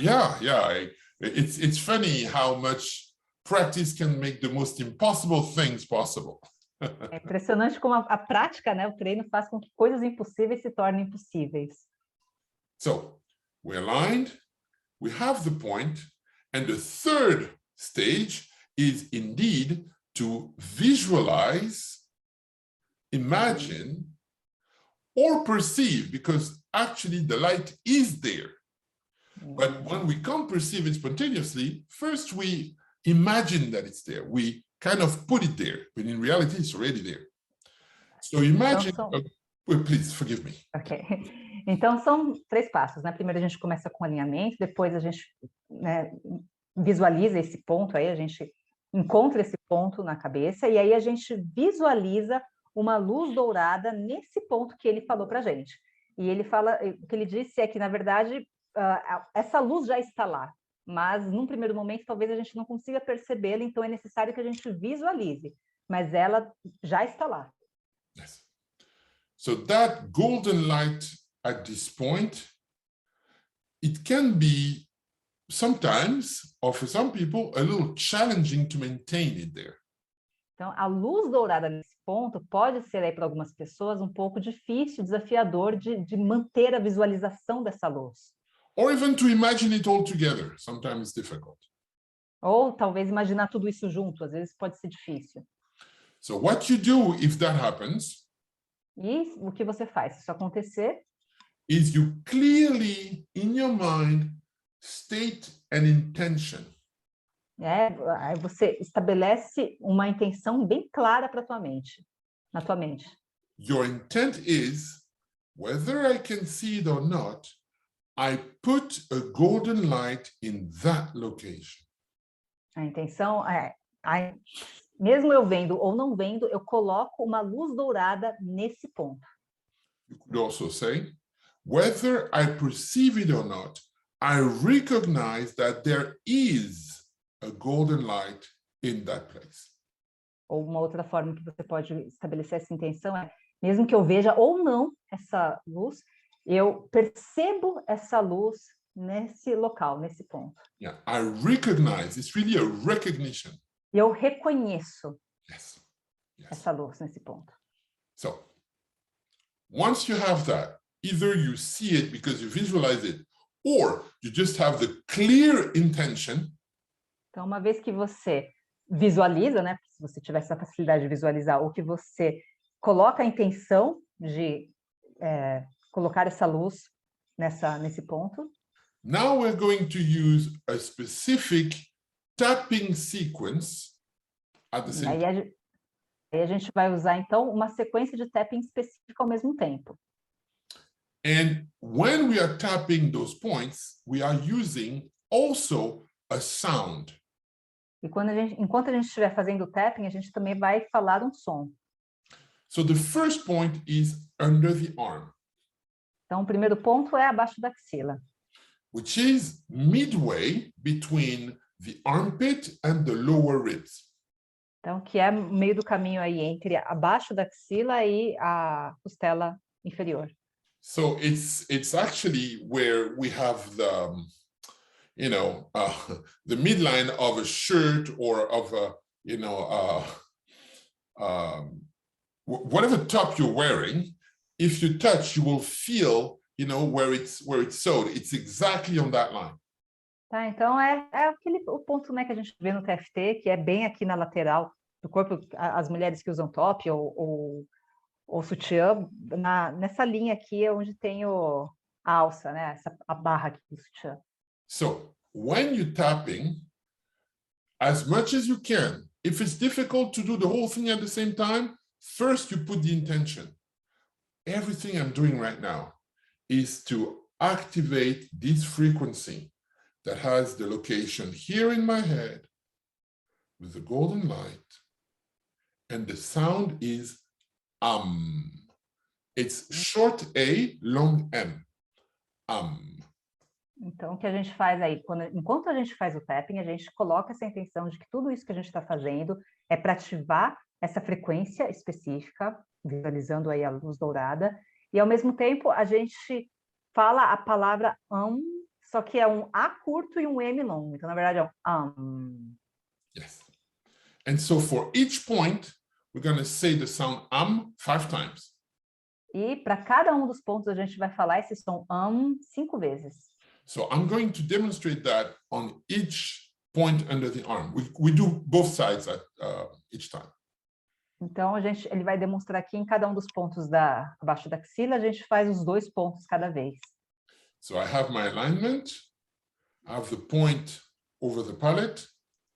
It's funny how much practice can make the most impossible things possible. É impressionante como a prática, né, o treino faz com que coisas impossíveis se tornem possíveis. So, we're aligned, we have the point, and the third stage is indeed to visualize, imagine, or perceive, because actually the light is there. But when we can't perceive it spontaneously, first we imagine that it's there. We kind of put it there, but in reality, it's already there. So imagine, please forgive me. Ok. Então, são 3 passos, né? Primeiro a gente começa com alinhamento, depois a gente visualiza esse ponto, aí a gente encontra esse ponto na cabeça, e aí a gente visualiza uma luz dourada nesse ponto que ele falou para a gente. E ele fala, o que ele disse é que, na verdade, essa luz já está lá, mas num primeiro momento talvez a gente não consiga percebê-la, então é necessário que a gente visualize, mas ela já está lá. Yes. So that golden light at this point, it can be sometimes, or for some people, a little challenging to maintain it there. Então, a luz dourada nesse ponto pode ser aí para algumas pessoas um pouco difícil, desafiador de manter a visualização dessa luz. Or even to imagine it all together. Sometimes difficult. Ou talvez imaginar tudo isso junto, às vezes pode ser difícil. So what you do if that happens? E o que você faz se isso acontecer? Is you clearly in your mind state an intention. Aí você estabelece uma intenção bem clara para tua mente, na tua mente. Your intent is, whether I can see it or not, I put a golden light in that location. A intenção é, Aí, mesmo eu vendo ou não vendo, eu coloco uma luz dourada nesse ponto. You could also say, whether I perceive it or not, I recognize that there is a golden light in that place. Ou uma outra forma que você pode estabelecer essa intenção é, mesmo que eu veja ou não essa luz, eu percebo essa luz nesse local, nesse ponto. Yeah, I recognize, it's really a recognition. E eu reconheço Yes, yes. essa luz nesse ponto. So, once you have that, either you see it because you visualize it, or you just have the clear intention. Então, uma vez que você visualiza, né, se você tiver essa facilidade de visualizar, ou que você coloca a intenção de colocar essa luz nesse ponto. Now we're going to use a specific tapping sequence at the same time. Aí a gente vai usar, então, uma sequência de tapping específica ao mesmo tempo. And when we are tapping those points, we are using also a sound. E enquanto a gente estiver fazendo o tapping, a gente também vai falar um som. So the first point is under the arm, Então, o primeiro ponto é abaixo da axila, which is midway between the armpit and the lower ribs. então, que é o meio do caminho aí entre abaixo da axila e a costela inferior. So it's actually where we have the, the midline of a shirt or of a, whatever top you're wearing. If you touch, you will feel, where it's sewed. It's exactly on that line. Tá, então é o ponto, né, que a gente vê no TFT, que é bem aqui na lateral do corpo, as mulheres que usam top ou sutiã, nessa linha aqui é onde tem a alça, né, a barra aqui do sutiã. So when you're tapping, as much as you can, if it's difficult to do the whole thing at the same time, first you put the intention. Everything I'm doing right now is to activate this frequency that has the location here in my head with the golden light, and the sound is It's short A, long M. Então, o que a gente faz aí, enquanto a gente faz o tapping, a gente coloca essa intenção de que tudo isso que a gente está fazendo é para ativar essa frequência específica, visualizando aí a luz dourada, e ao mesmo tempo a gente fala a palavra só que é um A curto e um M longo. Então, na verdade, é um Yes. And so for each point, we're going to say the sound 5 times. E para cada um dos pontos a gente vai falar esse som 5 vezes. So I'm going to demonstrate that on each point under the arm. We do both sides at each time. Então ele vai demonstrar aqui em cada um dos pontos abaixo da axila, a gente faz os 2 pontos cada vez. So I have my alignment, I have the point over the palette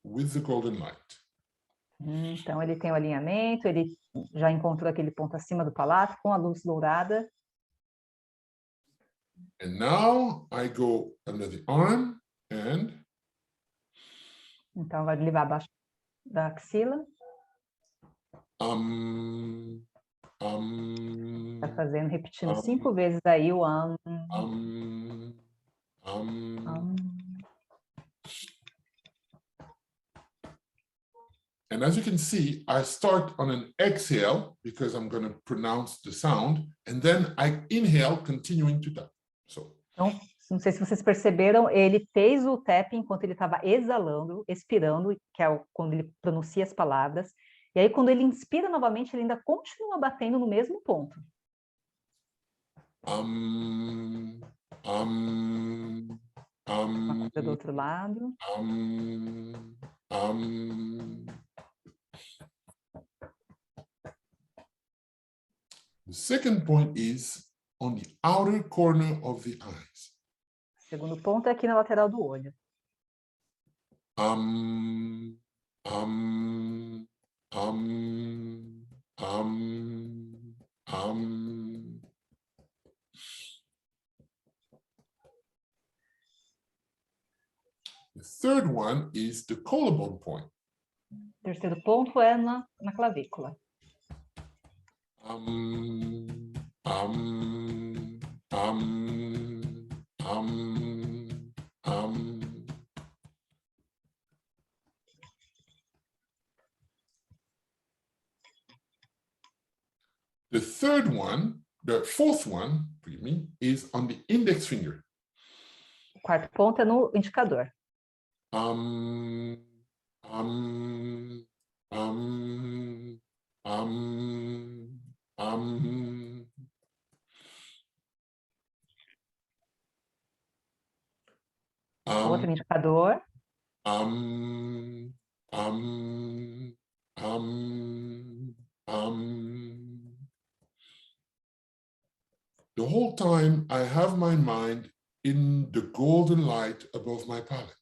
with the golden light. Então ele tem o alinhamento, ele já encontrou aquele ponto acima do palato com a luz dourada. And now I go under the arm and então vai levar abaixo da axila. Tá fazendo, repetindo 5 vezes aí o And as you can see, I start on an exhale because I'm going to pronounce the sound, and then I inhale, continuing to tap. So. Então, não sei se vocês perceberam, ele fez o tapping enquanto ele estava exalando, expirando, que é quando ele pronuncia as palavras. E aí, quando ele inspira novamente, ele ainda continua batendo no mesmo ponto. Do outro lado. The second point is on the outer corner of the eyes. O segundo ponto é aqui na lateral do olho. The third one is the collarbone point. terceiro ponto é na clavícula. The third one, the fourth one, forgive me, is on the index finger. O quarto ponto é no indicador. Outro indicador. The whole time I have my mind in the golden light above my palate.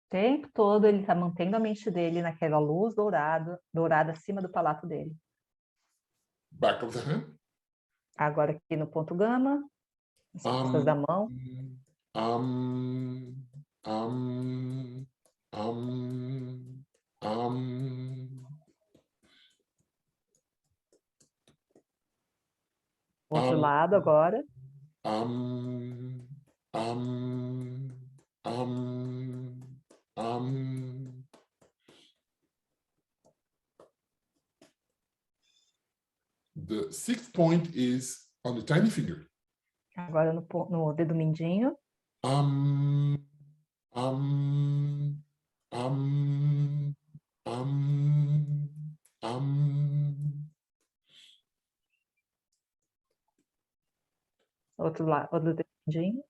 O tempo todo ele está mantendo a mente dele naquela luz dourada acima do palato dele. Back of the hand. Agora aqui no ponto gama, as costas da mão. Outro lado agora. The sixth point is on the tiny finger. Agora no dedo mindinho. Outro dedo mindinho.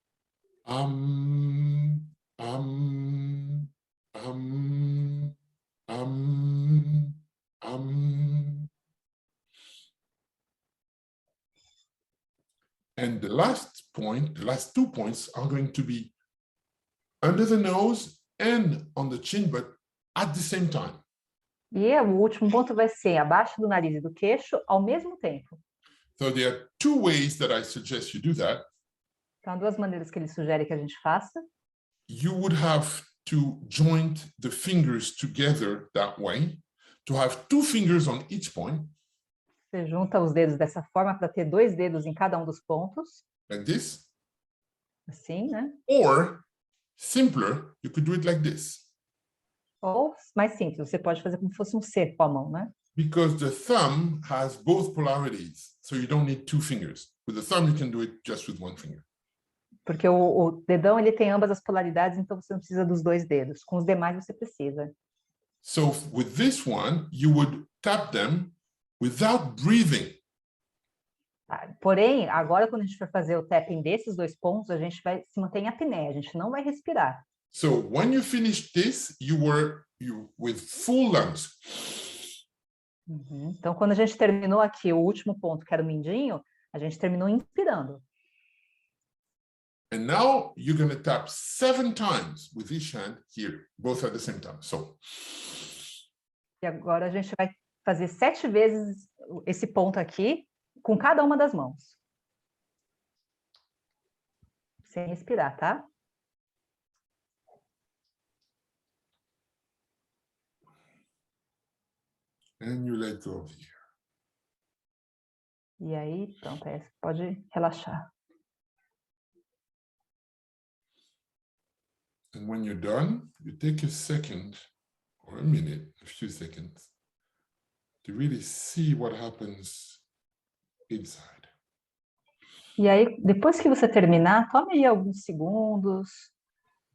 And the last point, the last 2 points are going to be under the nose and on the chin, but at the same time. E o último ponto vai ser abaixo do nariz e do queixo ao mesmo tempo. So there are 2 ways that I suggest you do that. Então, há 2 maneiras que ele sugere que a gente faça. You would have to join the fingers together that way, to have 2 fingers on each point. Você junta os dedos dessa forma para ter 2 dedos em cada um dos pontos. Like this. Assim, né? Or, simpler, you could do it like this. Ou, mais simples, você pode fazer como se fosse um C com a mão, né? Because the thumb has both polarities, so you don't need 2 fingers. With the thumb, you can do it just with 1 finger. Porque o dedão ele tem ambas as polaridades, então você não precisa dos 2 dedos. Com os demais você precisa. So with this one, you would tap them without breathing. Porém, agora quando a gente for fazer o tapping desses 2 pontos, a gente vai se manter em apneia, a gente não vai respirar. So when you finish this, you with full lungs. Então, quando a gente terminou aqui o último ponto, que era o mindinho, a gente terminou inspirando. And now you're going to tap 7 times with each hand here, both at the same time. So. E agora a gente vai fazer 7 vezes esse ponto aqui, com cada uma das mãos. Sem respirar, tá? And you let go of here. E aí, pronto, aí você pode relaxar. And when you're done, you take a second or a minute, a few seconds, to really see what happens inside. E aí, depois que você terminar, tome aí alguns segundos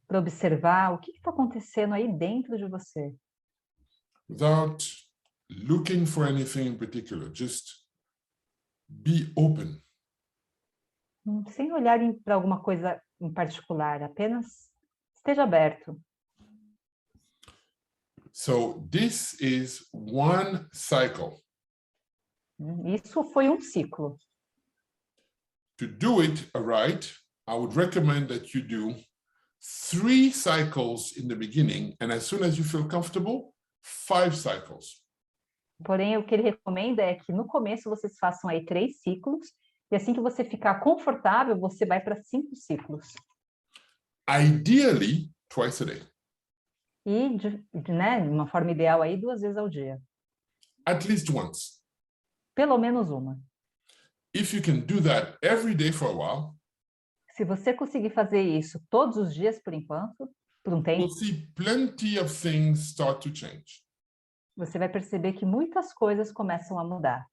para observar o que está acontecendo aí dentro de você. Without looking for anything in particular, just be open. Sem olhar para alguma coisa em particular, apenas esteja aberto. So this is one cycle. Isso foi um ciclo. To do it right, I would recommend that you do 3 cycles in the beginning, and as soon as you feel comfortable, 5 cycles. Porém, o que ele recomenda é que no começo vocês façam aí 3 ciclos, e assim que você ficar confortável, você vai para 5 ciclos. Ideally, twice a day. E, né, de uma forma ideal aí, 2 vezes ao dia. At least once. Pelo menos uma. If you can do that every day for a while, Se você conseguir fazer isso todos os dias, por enquanto, por um tempo, you'll see plenty of things start to change. você vai perceber que muitas coisas começam a mudar.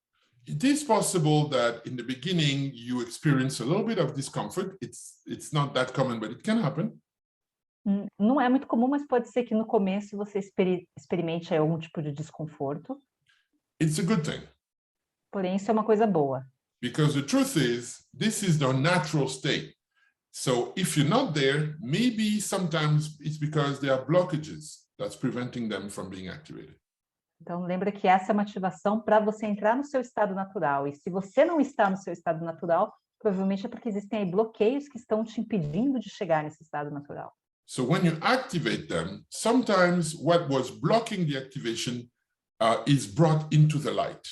It is possible that in the beginning you experience a little bit of discomfort. It's not that common, but it can happen. Não é muito comum, mas pode ser que no começo você experimente algum tipo de desconforto. It's a good thing. Porém, isso é uma coisa boa. Because the truth is, this is the natural state. So if you're not there, maybe sometimes it's because there are blockages that's preventing them from being activated. Então, lembra que essa é uma ativação para você entrar no seu estado natural. E se você não está no seu estado natural, provavelmente é porque existem aí bloqueios que estão te impedindo de chegar nesse estado natural. So when you activate them, sometimes what was blocking the activation is brought into the light.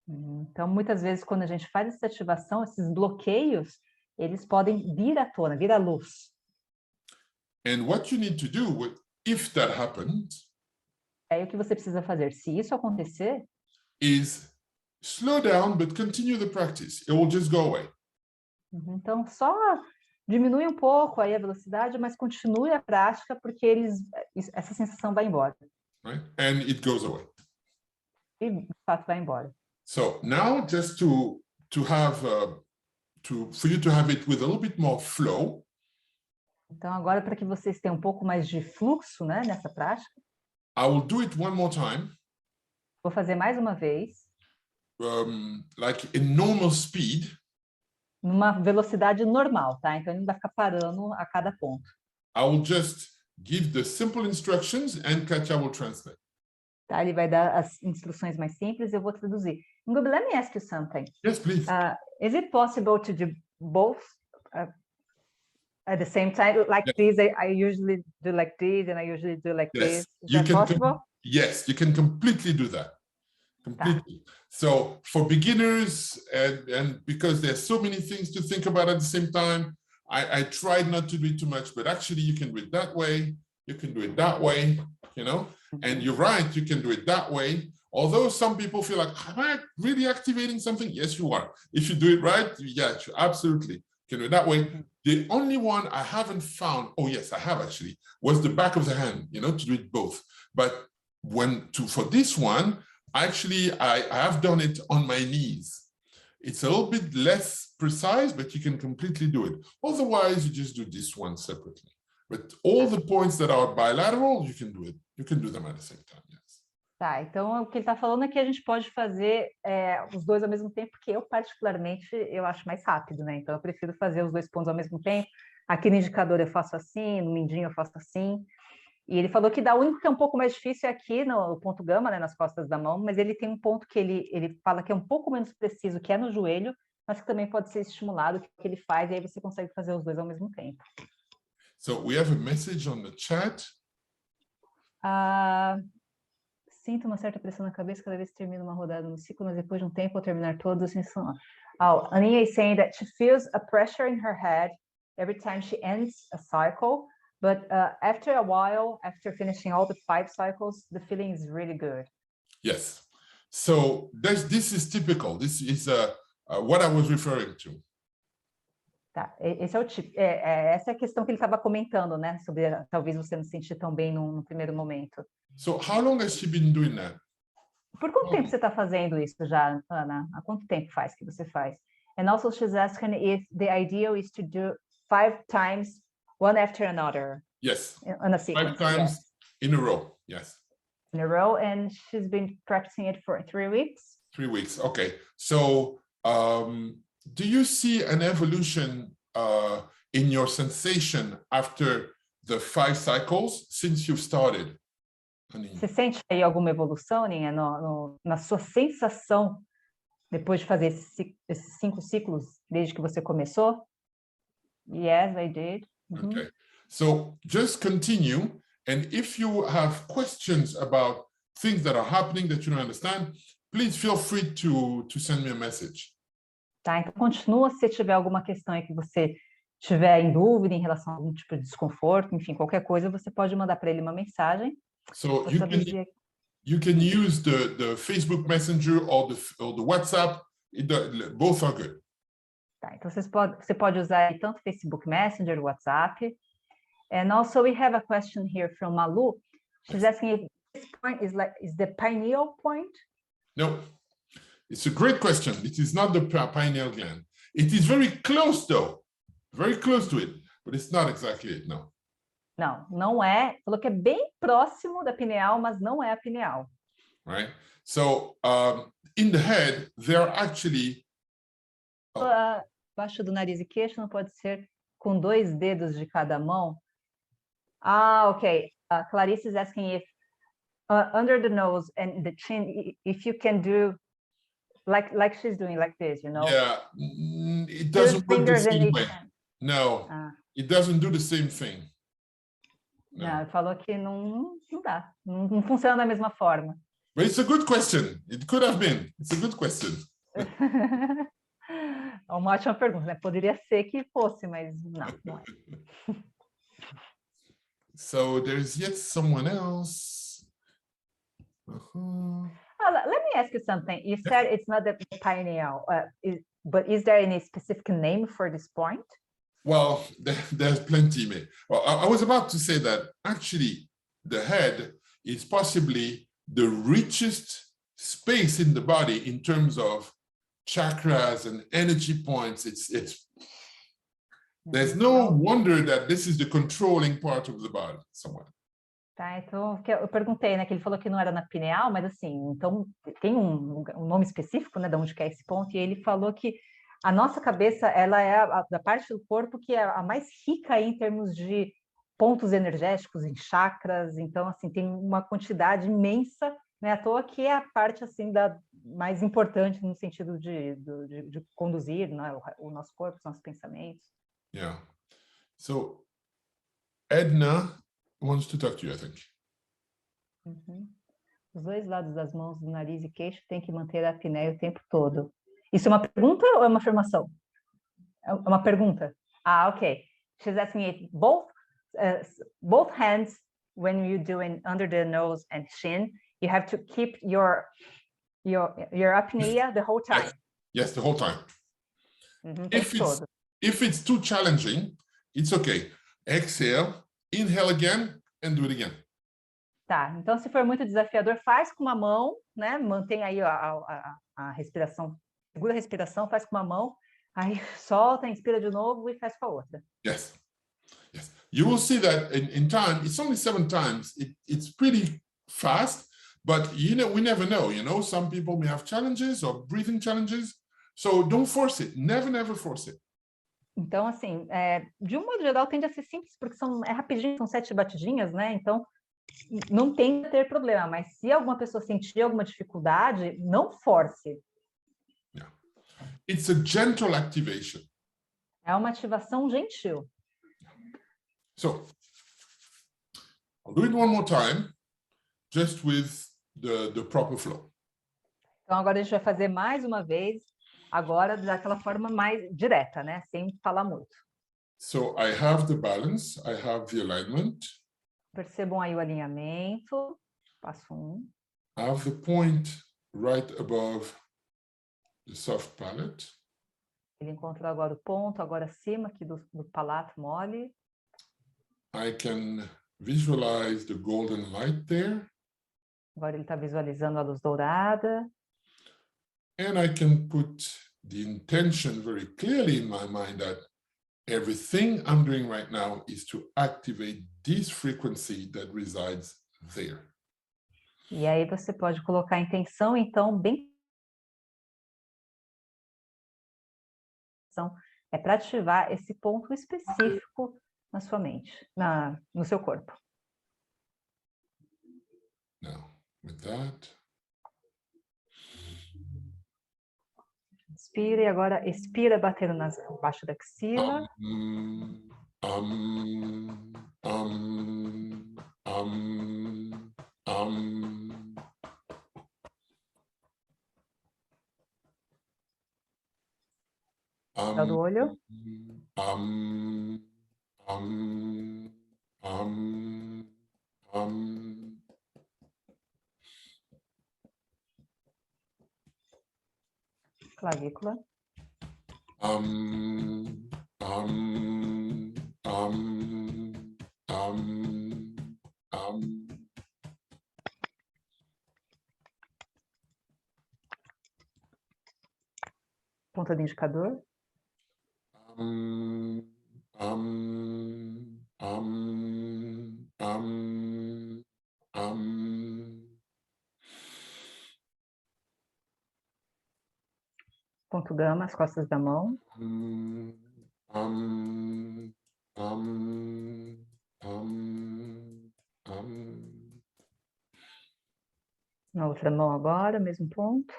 Então, muitas vezes, quando a gente faz essa ativação, esses bloqueios, eles podem vir à tona, vir à luz. And what you need to do, if that happens, Aí o que você precisa fazer? Se isso acontecer, is slow down, but continue the practice. It will just go away. então só diminui um pouco aí a velocidade, mas continue a prática, porque essa sensação vai embora. Right? And it goes away. E, de fato, vai embora. So now just for you to have it with a little bit more flow, Então, agora, para que vocês tenham um pouco mais de fluxo, né, nessa prática, I will do it one more time, vou fazer mais uma vez, like in normal speed. numa velocidade normal, tá? Então, ele não vai ficar parando a cada ponto. I will just give the simple instructions and Katya will translate. Tá? Ele vai dar as instruções mais simples e eu vou traduzir. Ngobi, let me ask you something. Yes, please. Is it possible to do both at the same time? Like this, I usually do like this, and I usually do like Yes, this. Is that possible? Yes, you can completely do that. Completely. So for beginners, and because there's so many things to think about at the same time, I tried not to do it too much, but actually you can do it that way, you can do it that way, you know, and you're right, you can do it that way. Although some people feel like, am I really activating something? Yes, you are. If you do it right, yes, you absolutely can do it that way. The only one I haven't found, oh yes, I have actually, was the back of the hand, you know, to do it both. But for this one, actually, I have done it on my knees. It's a little bit less precise, but you can completely do it. Otherwise, you just do this one separately. But all the points that are bilateral, you can do it. You can do them at the same time, yes. Tá, então o que ele está falando é que a gente pode fazer os dois ao mesmo tempo, porque eu, particularmente, eu acho mais rápido, né? Então eu prefiro fazer os 2 pontos ao mesmo tempo. Aqui no indicador eu faço assim, no mindinho eu faço assim. E ele falou que o único que é um pouco mais difícil é aqui no ponto gama, né, nas costas da mão, mas ele tem um ponto que ele fala que é um pouco menos preciso, que é no joelho, mas que também pode ser estimulado, que ele faz, e aí você consegue fazer os dois ao mesmo tempo. So we have a message on the chat. Sinto uma certa pressão na cabeça cada vez que termino uma rodada no ciclo, mas depois de um tempo, ao terminar todas, a sensação... Aninha is saying that she feels a pressure in her head every time she ends a cycle, but after a while, after finishing all the 5 cycles, the feeling is really good. Yes. So this is typical. This is what I was referring to. Tá, esse é o tipo. Essa é a questão que ele estava comentando, né? Sobre talvez você não se sentir tão bem no primeiro momento. So how long has she been doing that? Por quanto tempo você está fazendo isso já, Ana? Há quanto tempo faz que você faz? And also she's asking if the ideal is to do 5 times, one after another. Yes. On a sequence. 5 times in a row. Yes. In a row, and she's been practicing it for 3 weeks. 3 weeks. Okay. So do you see an evolution in your sensation after the 5 cycles since you've started? Você sente aí alguma evolução, Aninha, na sua sensação depois de fazer esses 5 ciclos desde que você começou? Yes, I did. Okay. So just continue, and if you have questions about things that are happening that you don't understand, please feel free to send me a message. Tá, então continua se tiver alguma questão aí que você tiver em dúvida em relação a algum tipo de desconforto, enfim, qualquer coisa, você pode mandar para ele uma mensagem. So you can use the Facebook Messenger or the WhatsApp. Both are good. Tá, então você pode usar aí tanto Facebook Messenger, WhatsApp. And also we have a question here from Malu. She's asking if this point is the pineal point? No, it's a great question. It is not the pineal gland. It is very close though, very close to it, but it's not exactly it, no. Não, não é. Falou que é bem próximo da pineal, mas não é a pineal. Right? So in the head, there are actually... Abaixo do nariz e queixo não pode ser com 2 dedos de cada mão? Ah, ok. Clarice is asking if under the nose and the chin, if you can do like she's doing like this, you know? Yeah, it doesn't work the same way. No, it doesn't do the same thing. No. Não, falou que não dá, não funciona da mesma forma. But it's a good question. It could have been. It's a good question. É uma ótima pergunta, né? Poderia ser que fosse, mas não é. So there's yet someone else. Let me ask you something. You said it's not the pineal, but is there any specific name for this point? Well, there's plenty. Well, I was about to say that actually the head is possibly the richest space in the body in terms of chakras and energy points. There's no wonder that this is the controlling part of the body somewhat. Tá, então eu perguntei, né, que ele falou que não era na pineal, mas assim, então tem um nome específico, né, de onde que é esse ponto, e ele falou que a nossa cabeça, ela é da parte do corpo que é a mais rica aí em termos de pontos energéticos, em chakras, então assim, tem uma quantidade imensa, né, à toa que é a parte assim mais importante no sentido de conduzir, né, o nosso corpo, os nossos pensamentos. Yeah. So Edna wants to talk to you, I think. Os 2 lados das mãos, do nariz e queixo, tem que manter a apneia o tempo todo. Isso é uma pergunta ou é uma afirmação? É uma pergunta. Ah, ok. She's asking if both hands, when you do it under the nose and chin, you have to keep your apnea the whole time. Yes, the whole time. Todo. If it's too challenging, it's okay. Exhale, inhale again, and do it again. Tá, então se for muito desafiador, faz com uma mão, né? Mantém aí a respiração, segura a respiração, faz com uma mão, aí solta, inspira de novo e faz com a outra. Yes, yes. You will see that in time, it's only 7 times. It's pretty fast, but you know, we never know. You know, some people may have challenges or breathing challenges, so don't force it. Never force it. Então, assim, de um modo geral, tende a ser simples, porque é rapidinho, são 7 batidinhas, né? Então, não tem que ter problema, mas se alguma pessoa sentir alguma dificuldade, não force. Yeah. It's a gentle activation. É uma ativação gentil. So, I'll do it one more time, just with the proper flow. Então, agora a gente vai fazer mais uma vez, agora daquela forma mais direta, né? Sem falar muito. So, I have the balance, I have the alignment. Percebam aí o alinhamento, passo 1. I have the point right above the soft palate. Ele encontrou agora o ponto, agora acima aqui do palato mole. I can visualize the golden light there. Agora ele está visualizando a luz dourada. And I can put the intention very clearly in my mind that everything I'm doing right now is to activate this frequency that resides there. E aí você pode colocar a intenção, então, bem... É para ativar esse ponto específico na sua mente, no seu corpo. Now, with that... Inspira e agora expira batendo abaixo da axila. Do olho. Clavícula. Ponta do indicador. Ponto gama, as costas da mão. Na outra mão agora, mesmo ponto.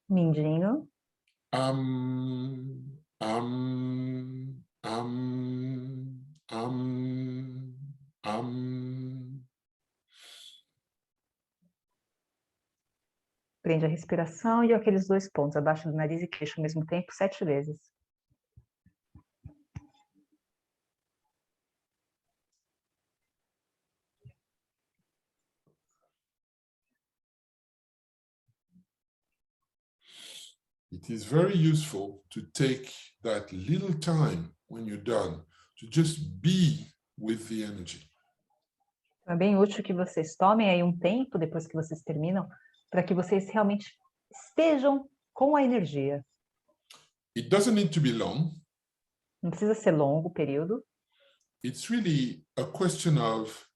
Mindinho. Prende a respiração e aqueles dois pontos, abaixo do nariz e queixo ao mesmo tempo, 7 vezes. It is very useful to take that little time when you're done to just be with the energy. É bem útil que vocês tomem aí um tempo, depois que vocês terminam, para que vocês realmente estejam com a energia. It doesn't need to be long. Não precisa ser longo o período. It's really a question of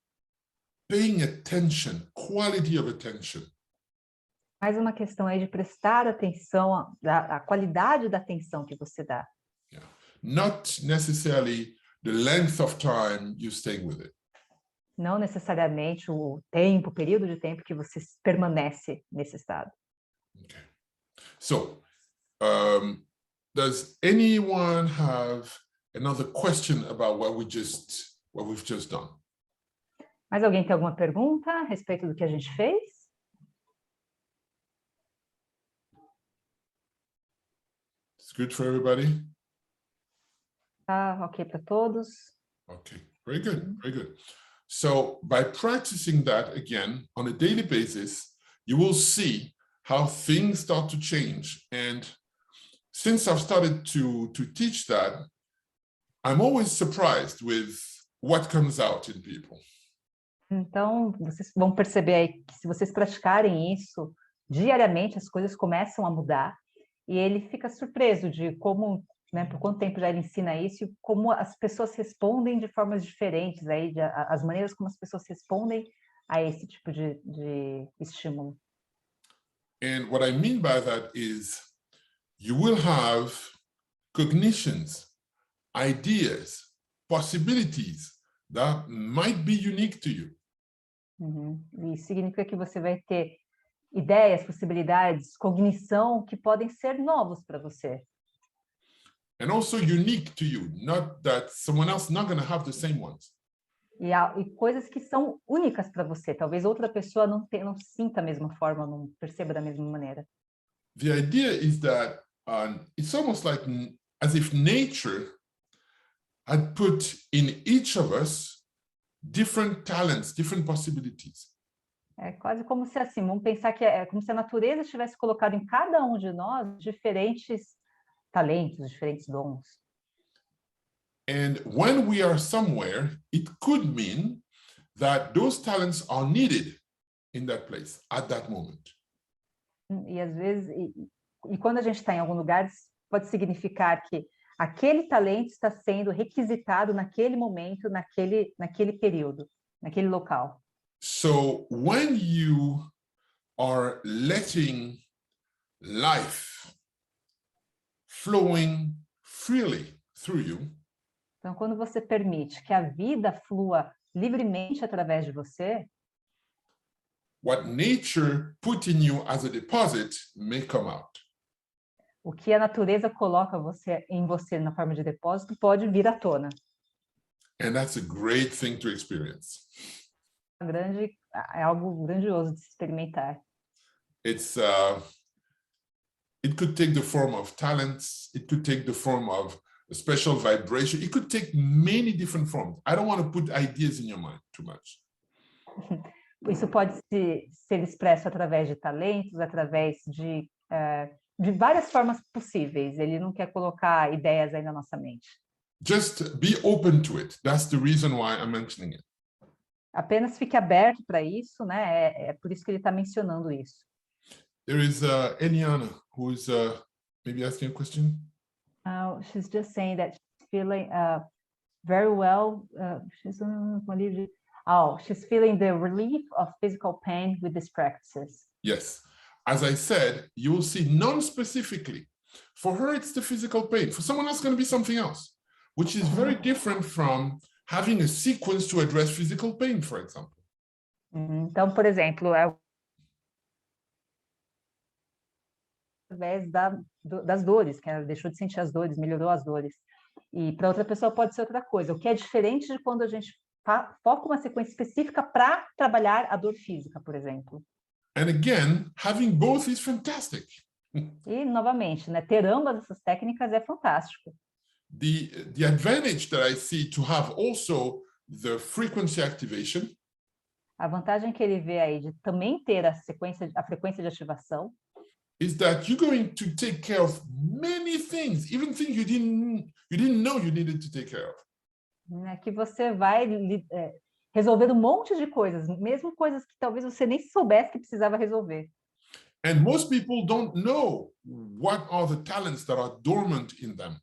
paying attention, quality of attention. Mais uma questão aí de prestar atenção, a qualidade da atenção que você dá. Yeah. Not necessarily the length of time you're staying with it. Não necessariamente o tempo, o período de tempo que você permanece nesse estado. Okay. So, does anyone have another question about what we've just done? Mais alguém tem alguma pergunta a respeito do que a gente fez? It's good for everybody? Tá ok para todos? Okay, very good, very good. So by practicing that again on a daily basis, you will see how things start to change. And since I've started to teach that, I'm always surprised with what comes out in people. Então, vocês vão perceber aí que se vocês praticarem isso diariamente, as coisas começam a mudar e ele fica surpreso de como, né, por quanto tempo já ele ensina isso e como as pessoas respondem de formas diferentes, aí, as maneiras como as pessoas respondem a esse tipo de estímulo. And what I mean by that is you will have cognitions, ideas, possibilities that might be unique to you. E significa que você vai ter ideias, possibilidades, cognição que podem ser novos para você. And also unique to you, not that someone else not going to have the same ones. E coisas que são únicas para você. Talvez outra pessoa não sinta a mesma forma, não perceba da mesma maneira. The idea is that it's almost like as if nature had put in each of us different talents, different possibilities. É quase como se assim, vamos pensar que é como se a natureza tivesse colocado em cada um de nós diferentes talentos, diferentes dons. And when we are somewhere, it could mean that those talents are needed in that place at that moment. E às vezes, e quando a gente está em algum lugar, pode significar que aquele talento está sendo requisitado naquele momento, naquele período, naquele local. So when you are letting life flowing freely through you, então, quando você permite que a vida flua livremente através de você, what nature put in you as a deposit may come out. O que a natureza coloca em você na forma de depósito pode vir à tona. And that's a great thing to experience. É algo grandioso de se experimentar. It could take the form of talents. It could take the form of a special vibration. It could take many different forms. I don't want to put ideas in your mind too much. Isso pode ser expresso através de talentos, através de várias formas possíveis. Ele não quer colocar ideias aí na nossa mente. Just be open to it. That's the reason why I'm mentioning it. Apenas fique aberto para isso, né? É por isso que ele está mencionando isso. There is Eliana who is maybe asking a question. She's just saying that she's feeling very well. She's feeling the relief of physical pain with these practices. Yes. As I said, you will see non-specifically. For her, it's the physical pain. For someone else, it's going to be something else, which is very different from having a sequence to address physical pain, for example. Então, por exemplo, através das dores, que ela deixou de sentir as dores, melhorou as dores. E para outra pessoa pode ser outra coisa, o que é diferente de quando a gente foca uma sequência específica para trabalhar a dor física, por exemplo. And again, having both is fantastic. E, novamente, né, ter ambas essas técnicas é fantástico. The advantage that I see to have also the frequency activation. A vantagem que ele vê aí de também ter a frequência de ativação is that you're going to take care of many things, even things you didn't know you needed to take care of. É que você vai resolver um monte de coisas, mesmo coisas que talvez você nem soubesse que precisava resolver. And most people don't know what are the talents that are dormant in them.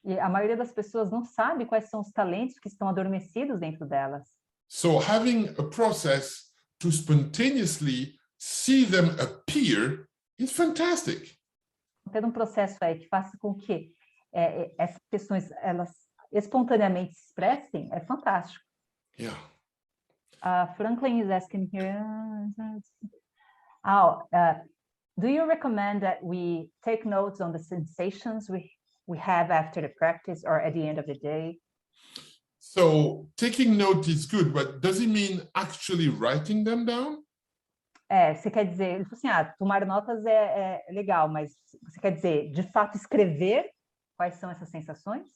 E a maioria das pessoas não sabe quais são os talentos que estão adormecidos dentro delas. So having a process to spontaneously see them appear is fantastic. Ter um processo aí que faça com que essas questões elas espontaneamente se expressem é fantástico. Yeah. Franklin is asking here. Do you recommend that we take notes on the sensations we have after the practice or at the end of the day? So taking note is good, but does it mean actually writing them down? Você quer dizer, ele falou assim, tomar notas é legal, mas você quer dizer, de fato, escrever quais são essas sensações?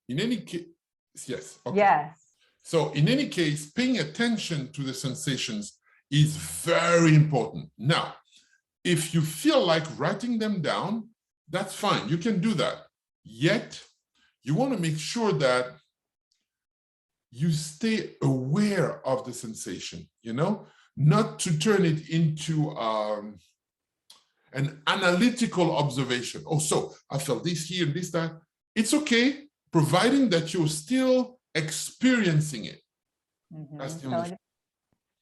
In any case, yes. Okay. Yes. So in any case, paying attention to the sensations is very important. Now, if you feel like writing them down, that's fine. You can do that. Yet, you want to make sure that you stay aware of the sensation, not to turn it into an analytical observation. Oh, so I felt this here, this, that. It's okay, providing that you're still experiencing it. Então,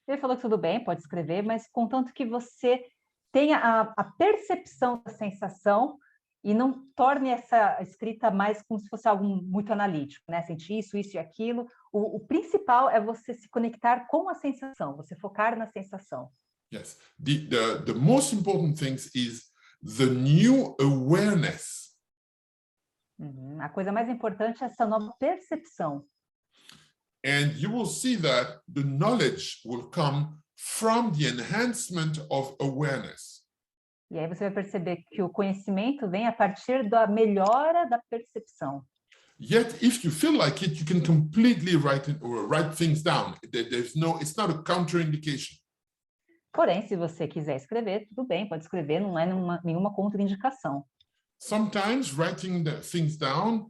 ele falou que tudo bem, pode escrever, mas contanto que você tenha a percepção da sensação e não torne essa escrita mais como se fosse algo muito analítico, né? Sentir isso e aquilo. O principal é você se conectar com a sensação, você focar na sensação. Yes. The most important thing is the new awareness. A coisa mais importante é essa nova percepção. And you will see that the knowledge will come from the enhancement of awareness. E aí você vai perceber que o conhecimento vem a partir da melhora da percepção. Yet, if you feel like it, you can completely write things down. It's not a counterindication. Porém, se você quiser escrever, tudo bem, pode escrever, não é nenhuma contraindicação. Sometimes writing the things down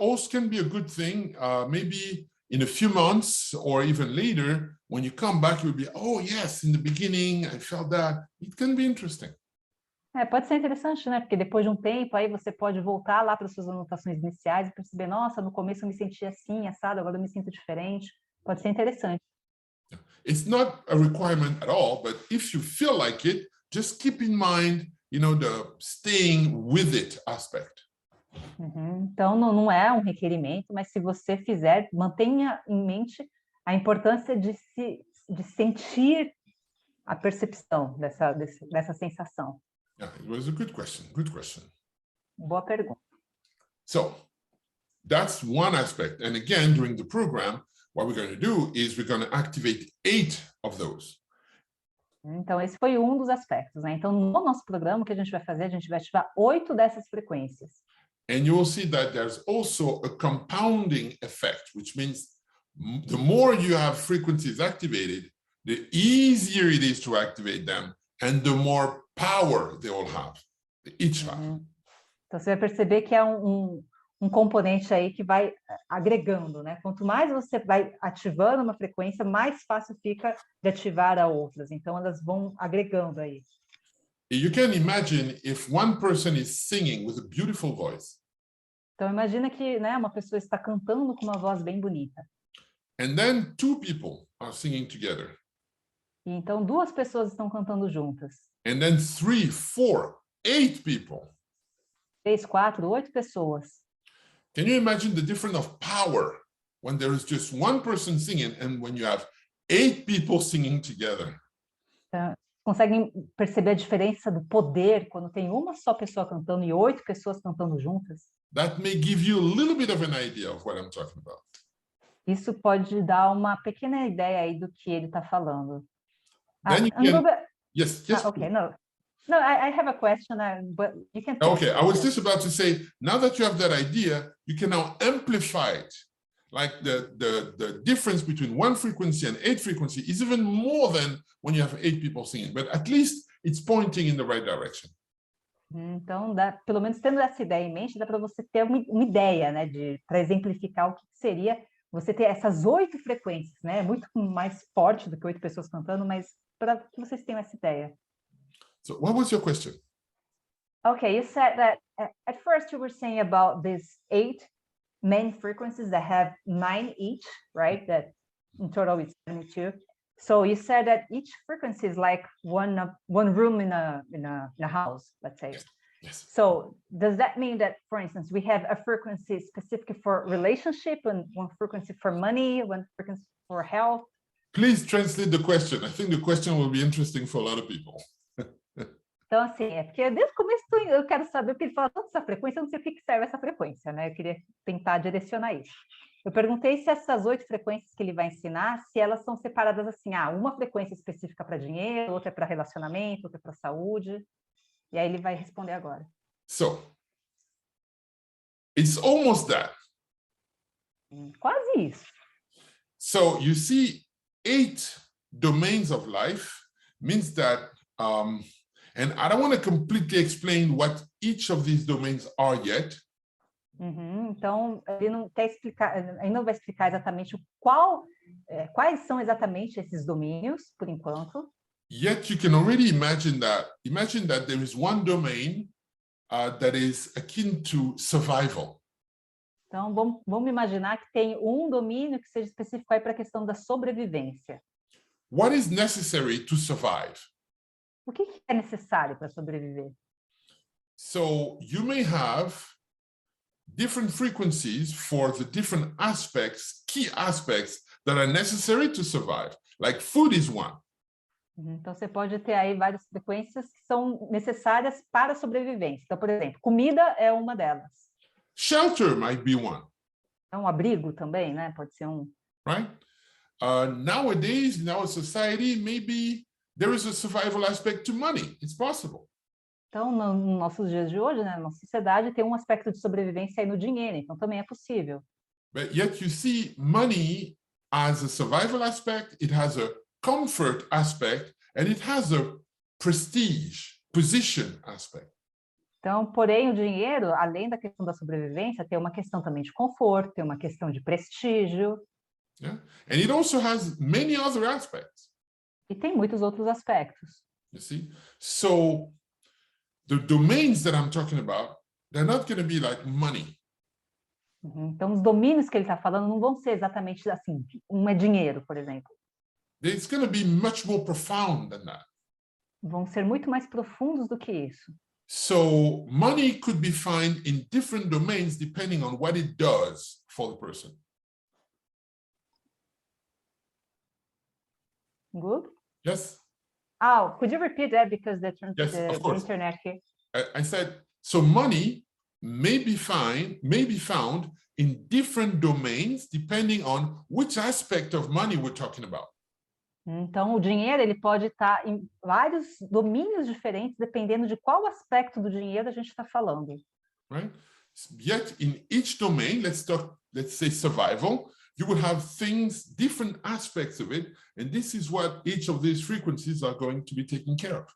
also can be a good thing. Maybe in a few months or even later, when you come back, you'll be, oh yes, in the beginning I felt that. It can be interesting. Pode ser interessante, né? Porque depois de um tempo, aí você pode voltar lá para as suas anotações iniciais e perceber, nossa, no começo eu me sentia assim, assado, agora eu me sinto diferente. Pode ser interessante. It's not a requirement at all, but if you feel like it, just keep in mind, the staying with it aspect. Então, não é um requerimento, mas se você fizer, mantenha em mente a importância de sentir a percepção dessa sensação. Yeah, it was a good question. Good question. Boa pergunta. So that's one aspect. And again, during the program, what we're going to do is we're going to activate 8 of those. Então, esse foi um dos aspectos, né? Então, no nosso programa, o que a gente vai fazer? A gente vai ativar 8 dessas frequências. And you will see that there's also a compounding effect, which means the more you have frequencies activated, the easier it is to activate them, and the more power they all have, each have. Então, você vai perceber que é um componente aí que vai agregando, né? Quanto mais você vai ativando uma frequência, mais fácil fica de ativar a outras. Então, elas vão agregando aí. You can imagine if one person is singing with a beautiful voice. Então, imagina que, né, uma pessoa está cantando com uma voz bem bonita. And then 2 people are singing together. E então, 2 pessoas estão cantando juntas. And then 3, 4, 8 people. 3, 4, 8 pessoas. Can you imagine the difference of power when there is just one person singing and when you have 8 people singing together? Então, conseguem perceber a diferença do poder quando tem uma só pessoa cantando e 8 pessoas cantando juntas? That may give you a little bit of an idea of what I'm talking about. Isso pode dar uma pequena ideia aí do que ele está falando. Then you can, yes. Okay, no, I have a question, but you can. Okay, I was just about to say, now that you have that idea, you can now amplify it. Like the difference between 1 frequency and 8 frequency is even more than when you have 8 people singing, but at least it's pointing in the right direction. Então, pelo menos tendo essa ideia em mente, dá para você ter uma ideia, né, para exemplificar o que seria você ter essas 8 frequências, né, muito mais forte do que 8 pessoas cantando, mas para que vocês tenham essa ideia. So what was your question? Okay, you said that at first you were saying about these 8 main frequencies that have 9 each, right? That in total is 72. So you said that each frequency is like one room in a house, let's say. Yes. So does that mean that, for instance, we have a frequency specific for relationship and one frequency for money, one frequency for health? Please translate the question. I think the question will be interesting for a lot of people. Então, assim, é porque desde o começo eu quero saber o que ele fala tanto dessa frequência, eu não sei o que serve essa frequência, né? Eu queria tentar direcionar isso. Eu perguntei se essas 8 frequências que ele vai ensinar, se elas são separadas assim, uma frequência específica para dinheiro, outra é para relacionamento, outra é para saúde. E aí ele vai responder agora. So, it's almost that. Quase isso. So, you see, 8 domains of life means that, and I don't want to completely explain what each of these domains are yet. Então, ele não quer explicar, ainda não vai explicar exatamente quais são exatamente esses domínios, por enquanto. Yet you can already imagine that there is one domain that is akin to survival. Então, vamos imaginar que tem um domínio que seja específico aí para a questão da sobrevivência. What is necessary to survive? O que é necessário para sobreviver? So you may have different frequencies for the different aspects, key aspects that are necessary to survive. Like food is one. Então, você pode ter aí várias frequências que são necessárias para a sobrevivência. Então, por exemplo, comida é uma delas. Shelter might be one. Então, abrigo também, né? Pode ser um. Right? Nowadays, in our society, maybe there is a survival aspect to money. It's possible. Então, nos nossos dias de hoje, né, na nossa sociedade, tem um aspecto de sobrevivência aí no dinheiro. Então, também é possível. But yet you see money as a survival aspect, it has a comfort aspect, and it has a prestige, position aspect. Então, porém, o dinheiro, além da questão da sobrevivência, tem uma questão também de conforto, tem uma questão de prestígio. Yeah? And it also has many other aspects. E tem muitos outros aspectos. You see? So the domains that I'm talking about, they're not going to be like money. Então, os domínios que ele está falando não vão ser exatamente assim, um é dinheiro, por exemplo. It's going to be much more profound than that. Vão ser muito mais profundos do que isso. So money could be found in different domains depending on what it does for the person. Good. Yes? Oh, could you repeat that because Yes, of the course. internet here? I said, so money may be found in different domains depending on which aspect of money we're talking about. Então, o dinheiro ele pode estar em vários domínios diferentes, dependendo de qual aspecto do dinheiro a gente está falando. Right? Yet in each domain, let's say survival, you will have things, different aspects of it, and this is what each of these frequencies are going to be taking care of.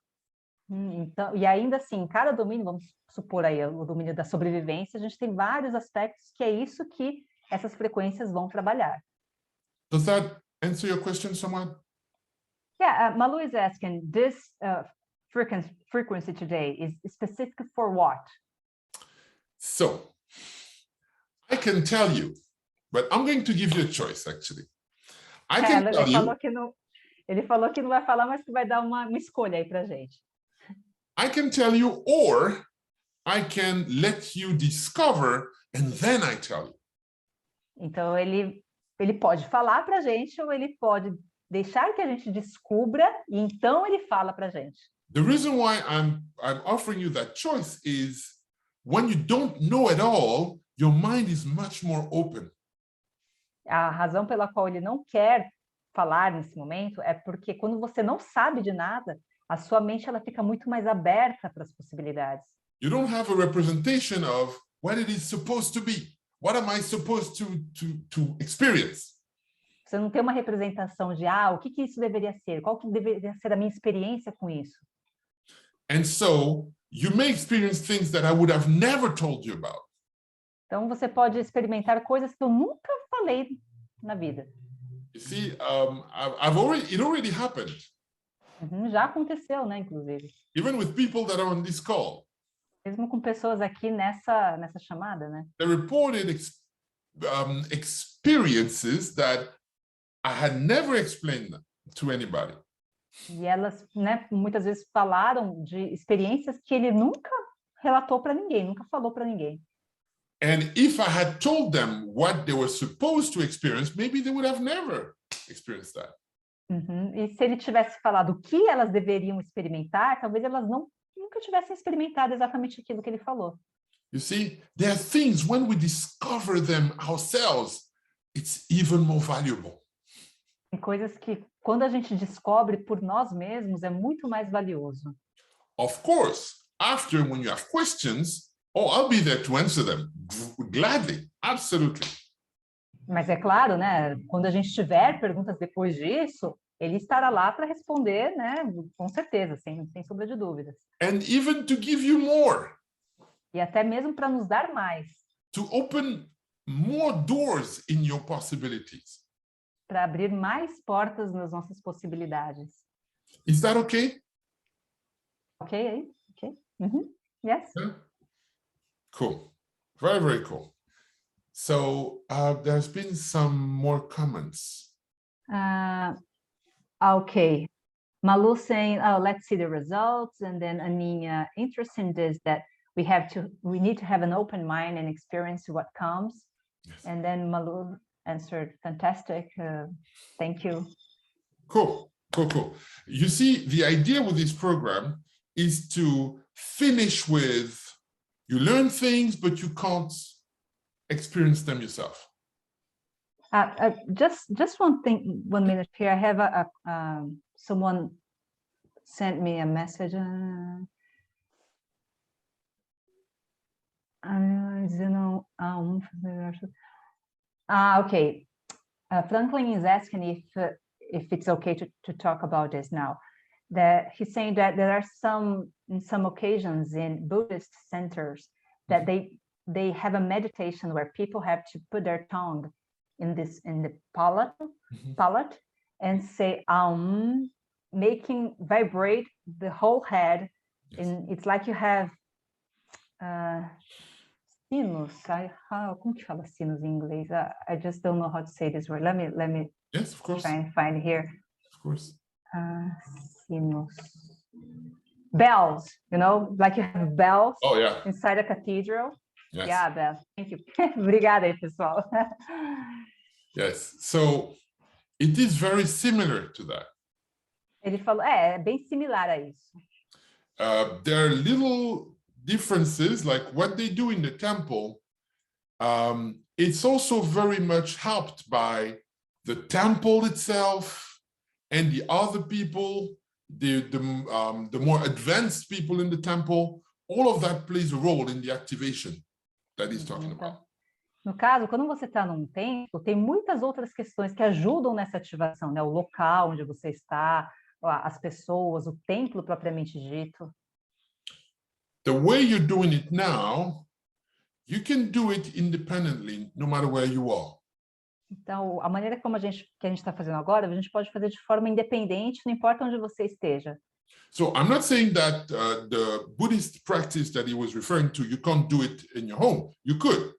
Então, e ainda assim, cada domínio, vamos supor aí o domínio da sobrevivência, a gente tem vários aspectos que é isso que essas frequências vão trabalhar. Does that answer your question somewhat? Yeah, Malu is asking, this frequency today is specific for what? So, I can tell you, but I'm going to give you a choice, actually. I can tell you. Ele falou que não vai falar, mas que vai dar uma escolha aí pra gente. I can tell you, or I can let you discover, and then I tell you. Então, ele pode falar pra gente, ou ele pode deixar que a gente descubra, e então ele fala pra gente. The reason why I'm offering you that choice is when you don't know at all, your mind is much more open. A razão pela qual ele não quer falar nesse momento é porque quando você não sabe de nada, a sua mente ela fica muito mais aberta para as possibilidades. You don't have a representation of what it is supposed to be. What am I supposed to experience? Você não tem uma representação de o que isso deveria ser, qual que deveria ser a minha experiência com isso. And so you may experience things that I would have never told you about. Então você pode experimentar coisas que eu nunca falei na vida. You see, it already happened. Já aconteceu, né, inclusive. Even with people that are on this call. Mesmo com pessoas aqui nessa chamada, né? They reported experiences that I had never explained to anybody. E elas, né, muitas vezes falaram de experiências que ele nunca relatou para ninguém, nunca falou para ninguém. And if I had told them what they were supposed to experience, maybe they would have never experienced that. E se ele tivesse falado o que elas deveriam experimentar, talvez elas nunca tivessem experimentado exatamente aquilo que ele falou. You see, there are things when we discover them ourselves, it's even more valuable. Tem coisas que, quando a gente descobre por nós mesmos, é muito mais valioso. Of course, after when you have questions, I'll be there to answer them gladly, absolutely. Mas é claro, né? Quando a gente tiver perguntas depois disso, ele estará lá para responder, né? Com certeza, sem sombra de dúvidas. And even to give you more. E até mesmo para nos dar mais. To open more doors in your possibilities. Para abrir mais portas nas nossas possibilidades. Is that okay? Okay, aí? Okay. Yes. Yeah? Cool. Very, very cool. So there's been some more comments. Okay. Malu saying, let's see the results. And then Anina, interesting is that we need to have an open mind and experience what comes. Yes. And then Malu answered, fantastic. Thank you. Cool. You see, the idea with this program is to finish with, you learn things, but you can't experience them yourself. Just one thing, 1 minute here. I have someone sent me a message. Okay. Franklin is asking if it's okay to talk about this now. That he's saying that there are in some occasions in Buddhist centers that they have a meditation where people have to put their tongue in the palate and say making vibrate the whole head. Yes. And it's like you have sinus. Como que fala sinus in English? I just don't know how to say this word. Let me yes, of course. Try and find it here. Of course. Sinus. Bells, like you have bells inside a cathedral. Yes. Yeah, bells. Thank you. Obrigada aí, pessoal. Yes. So it is very similar to that. Ele falou, é bem similar a isso. There are little differences, like what they do in the temple. It's also very much helped by the temple itself and the other people, the more advanced people in the temple. All of that plays a role in the activation that he's talking about. No caso, quando você está num templo, tem muitas outras questões que ajudam nessa ativação, né? O local onde você está, as pessoas, o templo propriamente dito. The way you're doing it now, you can do it independently, no matter where you are. Então, a maneira como a gente está fazendo agora, a gente pode fazer de forma independente, não importa onde você esteja. So I'm not saying that the Buddhist practice that he was referring to, you can't do it in your home. You could.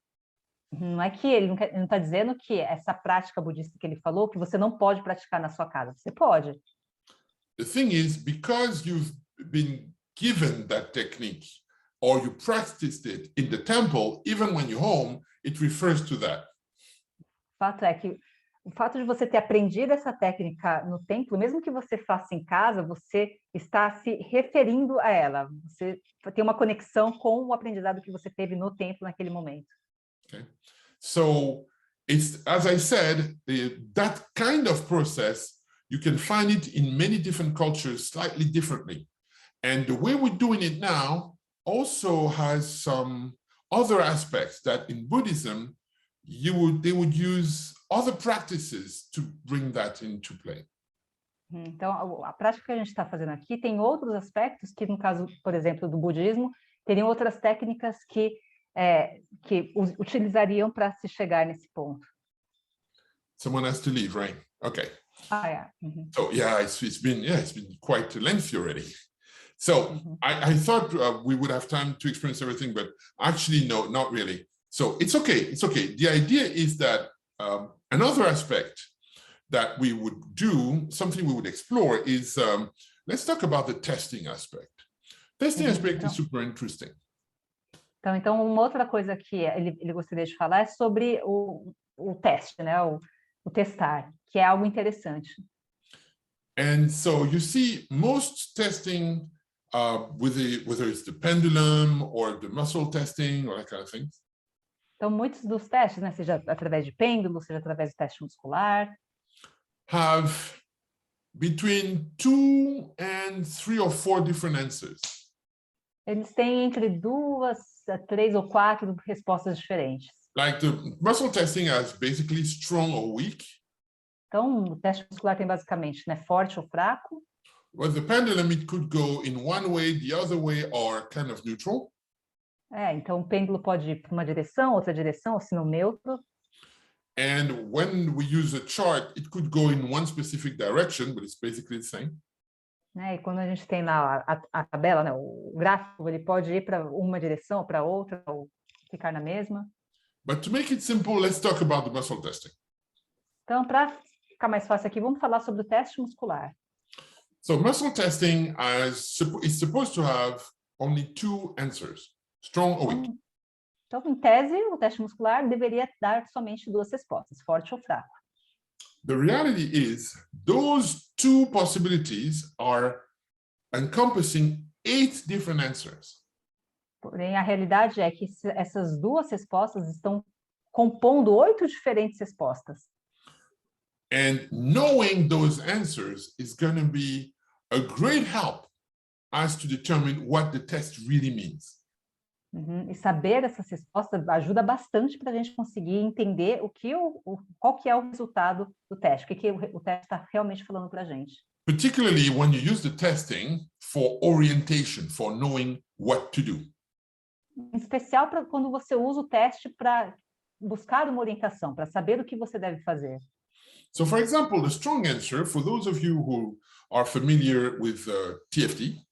Não é que ele não está dizendo que essa prática budista que ele falou, que você não pode praticar na sua casa. Você pode. The thing is, because you've been given that technique, or you practiced it in the temple, even when you're home, it refers to that. O fato é que o fato de você ter aprendido essa técnica no templo, mesmo que você faça em casa, você está se referindo a ela. Você tem uma conexão com o aprendizado que você teve no templo naquele momento. Okay, so it's, as I said, that kind of process, you can find it in many different cultures slightly differently. And the way we're doing it now also has some other aspects that in Buddhism, they would use other practices to bring that into play. Então, a prática que a gente está fazendo aqui tem outros aspectos que, no caso, por exemplo, do budismo, teriam outras técnicas que utilizariam para se chegar nesse ponto. Someone has to leave, right? Okay. Yeah. So yeah, it's been quite lengthy already. So I thought we would have time to experience everything, but actually no, not really. So it's okay. It's okay. The idea is that another aspect that we would do, something we would explore, is let's talk about the testing aspect. Testing aspect is super interesting. Então, uma outra coisa que ele gostaria de falar é sobre o teste, né? O testar, que é algo interessante. And so you see, most testing, whether it's the pendulum or the muscle testing or that kind of thing. Então, muitos dos testes, né, seja através de pêndulo, seja através do teste muscular, have between 2 and 3 or 4 different answers. Eles têm entre 2 a 3 ou 4 respostas diferentes. Like the muscle testing has basically strong or weak. Então, o teste muscular tem basicamente, né, forte ou fraco. With the pendulum, it could go in one way, the other way, or kind of neutral. Então o pêndulo pode ir para uma direção, outra direção, ou se não neutro. And when we use a chart, it could go in one specific direction, but it's basically the same. E quando a gente tem lá a tabela, né, o gráfico, ele pode ir para uma direção, para outra, ou ficar na mesma. But to make it simple, let's talk about the muscle testing. Então, para ficar mais fácil aqui, vamos falar sobre o teste muscular. So muscle testing is supposed to have only 2 answers, strong or weak. Então, em tese, o teste muscular deveria dar somente 2 respostas, forte ou fraco. The reality is, those 2 possibilities are encompassing 8 different answers. Porém, a realidade é que essas 2 respostas estão compondo 8 diferentes respostas. And knowing those answers is going to be a great help as to determine what the test really means. E saber essas respostas ajuda bastante para a gente conseguir entender qual que é o resultado do teste, o que o teste está realmente falando para a gente. Particularly when you use the testing for orientation, for knowing what to do. Em especial para quando você usa o teste para buscar uma orientação, para saber o que você deve fazer. So, for example, the strong answer, for those of you who are familiar with TFT.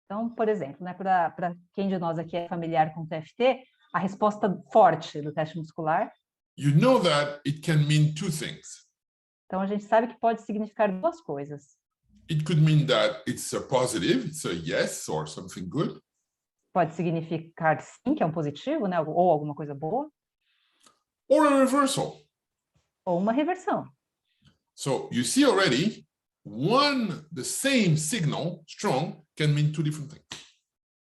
Então, por exemplo, né, para quem de nós aqui é familiar com o TFT, a resposta forte do teste muscular. You know that it can mean 2 things. Então, a gente sabe que pode significar 2 coisas. It could mean that it's a positive, it's a yes or something good. Pode significar sim, que é um positivo, né, ou alguma coisa boa. Or a reversal. Ou uma reversão. So you see already, the same signal, strong, can mean two different things.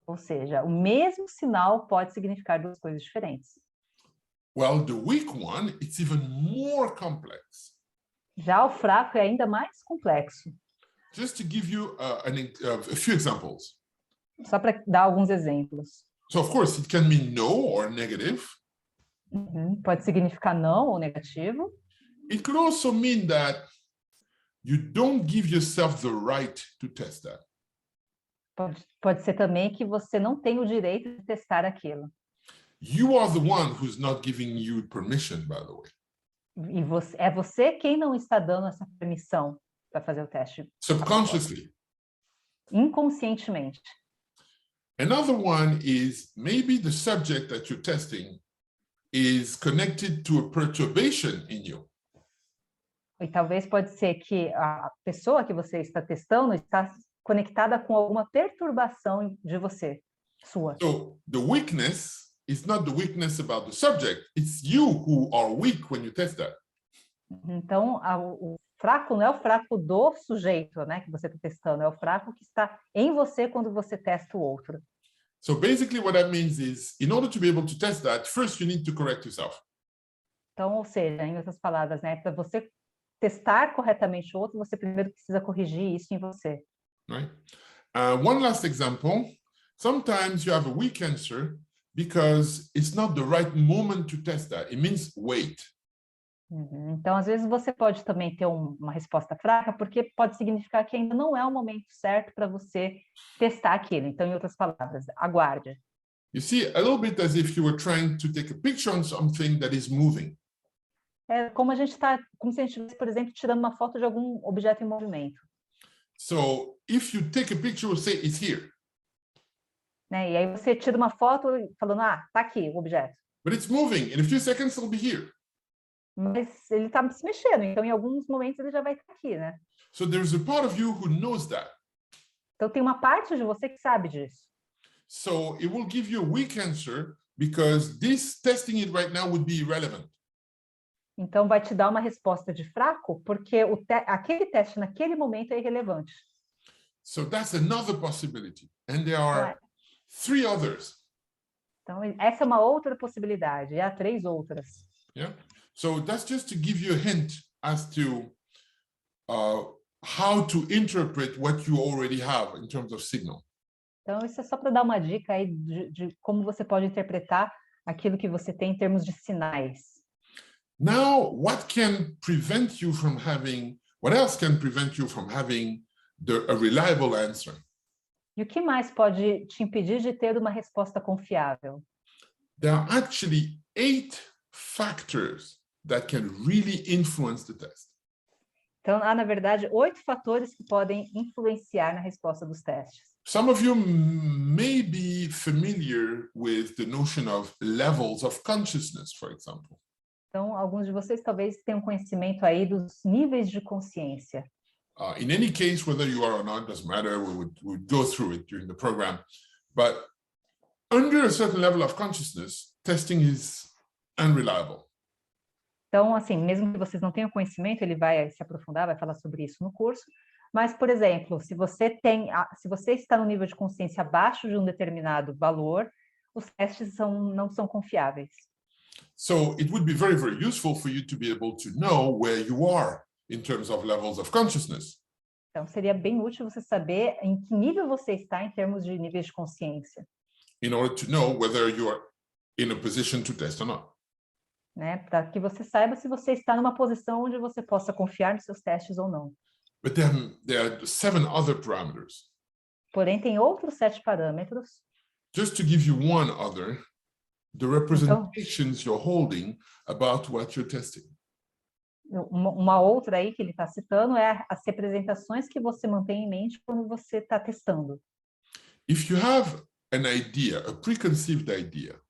Ou seja, o mesmo sinal pode significar duas coisas diferentes. Well, the weak one, it's even more complex. Já o fraco é ainda mais complexo. Just to give you a few examples. Só para dar alguns exemplos. So, of course, it can mean no or negative. Pode significar não ou negativo. It could also mean that you don't give yourself the right to test that. Pode ser também que você não tem o direito de testar aquilo. You are the one who's not giving you permission, by the way. E é você quem não está dando essa permissão para fazer o teste. Subconsciously. Inconscientemente. Another one is maybe the subject that you're testing is connected to a perturbation in you. E talvez pode ser que a pessoa que você está testando está conectada com alguma perturbação de você, sua. So the weakness is not the weakness about the subject. It's you who are weak when you test that. Então, o fraco não é o fraco do sujeito, né, que você está testando, é o fraco que está em você quando você testa o outro. So basically what that means is, in order to be able to test that, first you need to correct yourself. Então, ou seja, em outras palavras, né, para você testar corretamente o outro, você primeiro precisa corrigir isso em você. Right? One last example. Sometimes you have a weak answer because it's not the right moment to test that. It means wait. Então, às vezes, você pode também ter uma resposta fraca, porque pode significar que ainda não é o momento certo para você testar aquilo. Então, em outras palavras, aguarde. You see, a little bit as if you were trying to take a picture on something that is moving. É como se a gente estivesse, por exemplo, tirando uma foto de algum objeto em movimento. So if you take a picture, we'll say it's here. Né? E aí você tira uma foto falando, tá aqui o objeto. But it's moving. In a few seconds, it'll be here. Mas ele está se mexendo, então em alguns momentos ele já vai estar aqui, né? So there's a part of you who knows that. Então tem uma parte de você que sabe disso. So it will give you a weak answer because this testing it right now would be irrelevant. Então vai te dar uma resposta de fraco, porque aquele teste naquele momento é irrelevante. So that's another possibility. And there are three others. Então essa é uma outra possibilidade, e há três outras. Yeah. So that's just to give you a hint as to how to interpret what you already have in terms of signal. Então isso é só para dar uma dica aí de como você pode interpretar aquilo que você tem em termos de sinais. Now, what else can prevent you from having a reliable answer? E o que mais pode te impedir de ter uma resposta confiável? There are actually 8 factors that can really influence the test. Então, há, na verdade, 8 fatores que podem influenciar na resposta dos testes. Some of you may be familiar with the notion of levels of consciousness, for example. Então, alguns de vocês talvez tenham conhecimento aí dos níveis de consciência. In any case, whether you are or not, doesn't matter. We would go through it during the program. But under a certain level of consciousness, testing is unreliable. Então, assim, mesmo que vocês não tenham conhecimento, ele vai se aprofundar, vai falar sobre isso no curso. Mas, por exemplo, se você está no nível de consciência abaixo de um determinado valor, os testes não são confiáveis. So it would be very, very useful for you to be able to know where you are in terms of levels of consciousness. Então, seria bem útil você saber em que nível você está em termos de níveis de consciência. In order to know whether you are in a position to test or not. Né? Para que você saiba se você está numa posição onde você possa confiar nos seus testes ou não. But then there are 7 other parameters. Porém, tem outros 7 parâmetros. Just to give you one other, the representations you're holding about what you're testing. Uma outra aí que ele está citando é as representações que você mantém em mente quando você está testando. If you have an idea, a preconceived idea,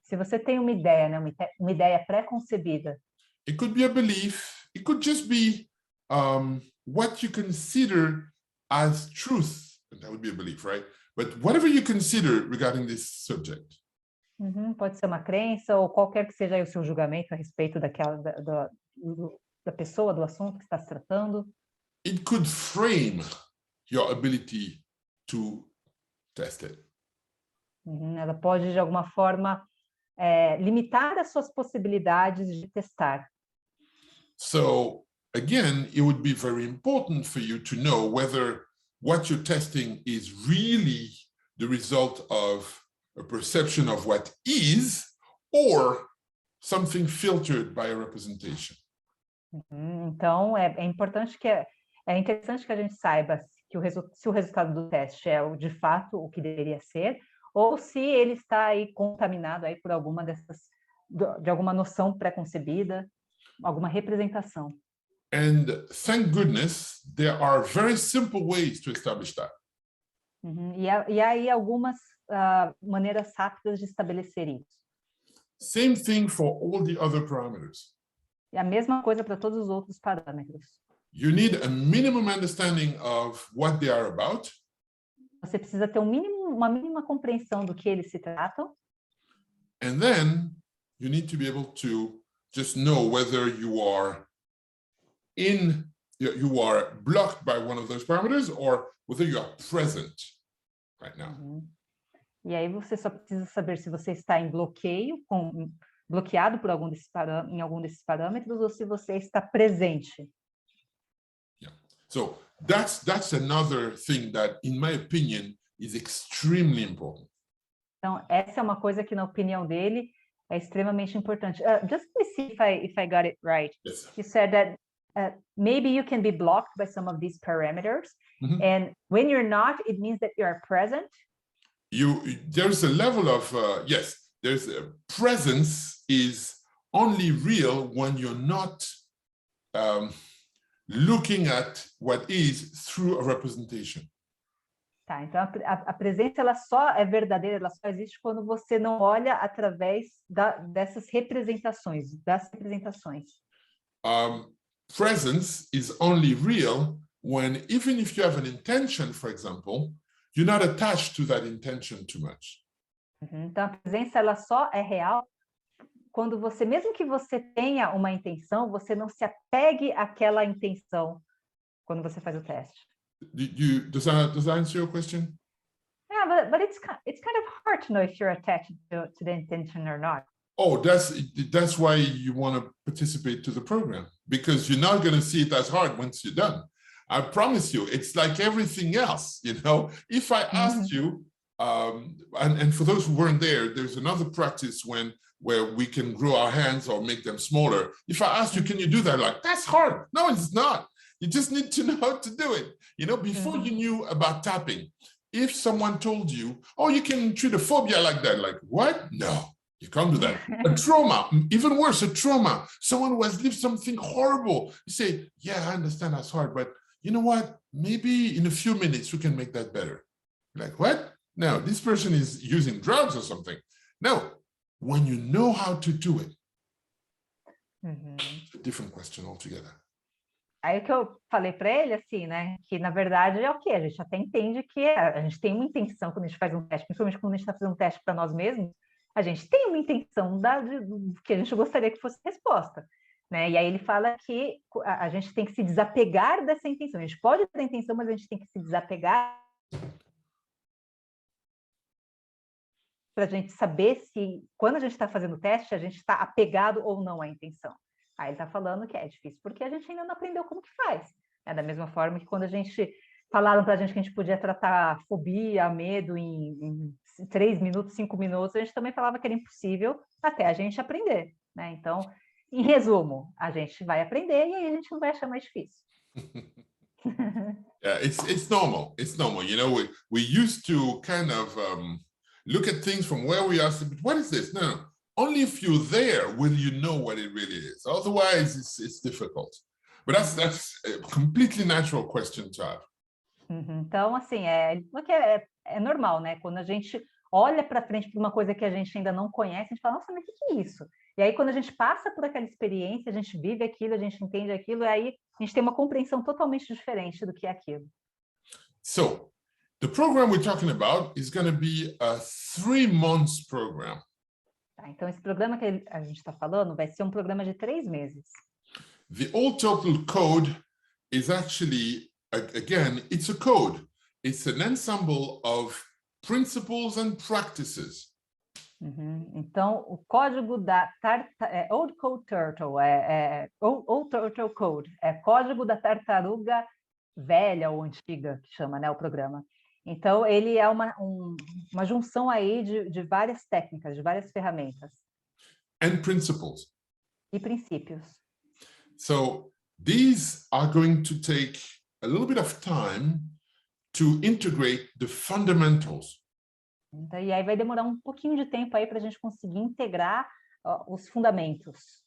se você tem uma ideia, né, uma ideia pré-concebida, it could be a belief, it could just be what you consider as truth, and that would be a belief, right? But whatever you consider regarding this subject. Pode ser uma crença ou qualquer que seja aí o seu julgamento a respeito da pessoa, do assunto que está se tratando. it could frame your ability to test it. Ela pode, de alguma forma, limitar as suas possibilidades de testar. So again, it would be very important for you to know whether what you're testing is really the result of a perception of what is or something filtered by a representation. Então, é importante é interessante que a gente saiba se o resultado do teste é de fato o que deveria ser, ou se ele está aí contaminado aí por alguma de alguma noção pré-concebida, alguma representação. And thank goodness, there are very simple ways to establish that. E aí algumas maneiras rápidas de estabelecer isso. Same thing for all the other parameters. E a mesma coisa para todos os outros parâmetros. You need a minimum understanding of what they are about. Você precisa ter uma mínima compreensão do que eles se tratam. And then you need to be able to just know whether you are blocked by one of those parameters or whether you are present right now. E aí você só precisa saber se você está em bloqueado por em algum desses parâmetros ou se você está presente. Yeah. So that's another thing that, in my opinion, is extremely important. Então, essa é uma coisa que, na opinião dele, é extremamente importante. Just let me see if I got it right. Yes. He said that maybe you can be blocked by some of these parameters, and when you're not, it means that you are present. There's a level of yes. There's a presence is only real when you're not looking at what is through a representation. Tá, então a presença ela só é verdadeira, ela só existe quando você não olha através das representações. Presence is only real when, even if you have an intention, for example, you're not attached to that intention too much. Então a presença ela só é real quando você, mesmo que você tenha uma intenção, você não se apegue àquela intenção quando você faz o teste. Does that answer your question? Yeah, but it's kind of hard to know if you're attached to the intention or not. Oh, that's why you want to participate to the program, because you're not going to see it as hard once you're done. I promise you, it's like everything else, you know. If I asked you, and for those who weren't there, there's another practice where we can grow our hands or make them smaller. If I asked you, can you do that? Like, that's hard. No, it's not. You just need to know how to do it. You know, before you knew about tapping, if someone told you, oh, you can treat a phobia like that, like, what? No, you can't do that. A trauma, even worse, a trauma. Someone who has lived something horrible. You say, yeah, I understand that's hard, but you know what? Maybe in a few minutes, we can make that better. Like, what? No, this person is using drugs or something. No, when you know how to do it, it's a different question altogether. Aí o que eu falei para ele, assim, né, que na verdade é o quê? A gente até entende que a gente tem uma intenção quando a gente faz um teste, principalmente quando a gente está fazendo um teste para nós mesmos, a gente tem uma intenção do que a gente gostaria que fosse a resposta, né? E aí ele fala que a gente tem que se desapegar dessa intenção. A gente pode ter a intenção, mas a gente tem que se desapegar para a gente saber se, quando a gente está fazendo o teste, a gente está apegado ou não à intenção. Aí ele está falando que é difícil, porque a gente ainda não aprendeu como que faz. É da mesma forma que quando a gente falaram para a gente que a gente podia tratar fobia, medo em 3 minutos, 5 minutos, a gente também falava que era impossível até a gente aprender, né? Então, em resumo, a gente vai aprender e aí a gente não vai achar mais difícil. Yeah, it's normal. It's normal. You know, we used to kind of look at things from where we are. But what is this? No. Only if you're there will you know what it really is. Otherwise, it's difficult. But that's a completely natural question to have. Então, assim, é normal, né? Quando a gente olha para frente para uma coisa que a gente ainda não conhece, a gente fala, nossa, mas o que é isso? E aí, quando a gente passa por aquela experiência, a gente vive aquilo, a gente entende aquilo, e aí a gente tem uma compreensão totalmente diferente do que é aquilo. So, the program we're talking about is going to be a 3-month program. Então, esse programa que a gente está falando vai ser um programa de 3 meses. The all total code is actually, again, it's a code. It's an ensemble of principles and practices. Então, o código da Old Code Turtle, Old Turtle Code, é código da tartaruga velha ou antiga, que chama, né, o programa. Então, ele é uma junção aí de várias técnicas, de várias ferramentas. And principles. E princípios. So, these are going to take a little bit of time to integrate the fundamentals. Então, e aí vai demorar um pouquinho de tempo aí para a gente conseguir integrar os fundamentos.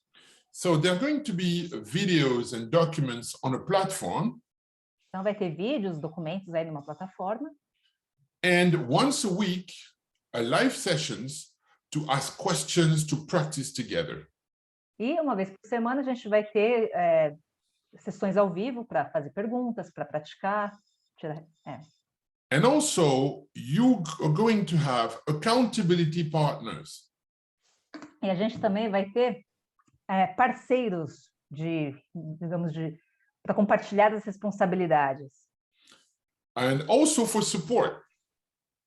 So there are going to be videos and documents on a platform. Então vai ter vídeos, documentos aí numa plataforma. And once a week, live sessions to ask questions, to practice together. E uma vez por semana a gente vai ter sessões ao vivo para fazer perguntas, para praticar. And also, you are going to have accountability partners. E a gente também vai ter parceiros para compartilhar as responsabilidades. And also for support.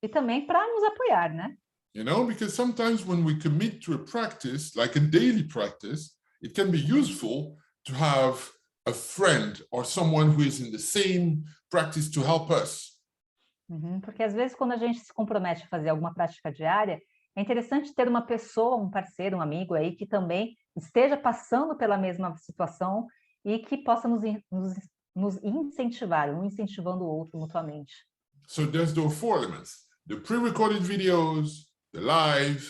E também para nos apoiar, né? You know, because sometimes when we commit to a practice, like a daily practice, it can be useful to have a friend or someone who is in the same practice to help us. Porque às vezes quando a gente se compromete a fazer alguma prática diária, é interessante ter uma pessoa, um parceiro, um amigo aí que também esteja passando pela mesma situação e que possa nos incentivar, um incentivando o outro mutuamente. So there's the four elements: the pre-recorded videos, the live,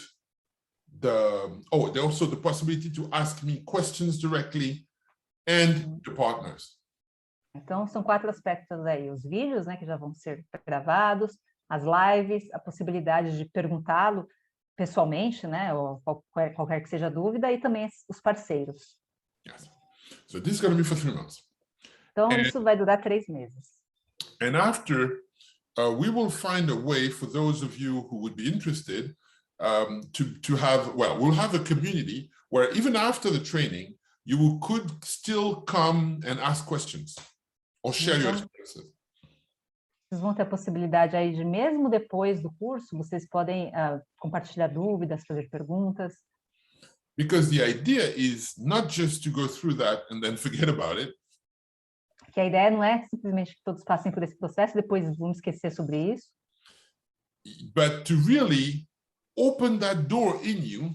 there's also the possibility to ask me questions directly, and the partners. Então, são 4 aspectos aí, os vídeos, né, que já vão ser gravados, as lives, a possibilidade de perguntá-lo pessoalmente, né, ou qualquer que seja a dúvida, e também os parceiros. Yes. So this is going to be for 3 months. Então, isso vai durar 3 meses. And after, we will find a way for those of you who would be interested to have, well, we'll have a community where even after the training, you could still come and ask questions. Or share your experiences. Vocês vão ter a possibilidade aí de, mesmo depois do curso, vocês podem compartilhar dúvidas, fazer perguntas. Because the idea is not just to go through that and then forget about it. Que a ideia não é simplesmente que todos passem por esse processo e depois vamos esquecer sobre isso. But to really open that door in you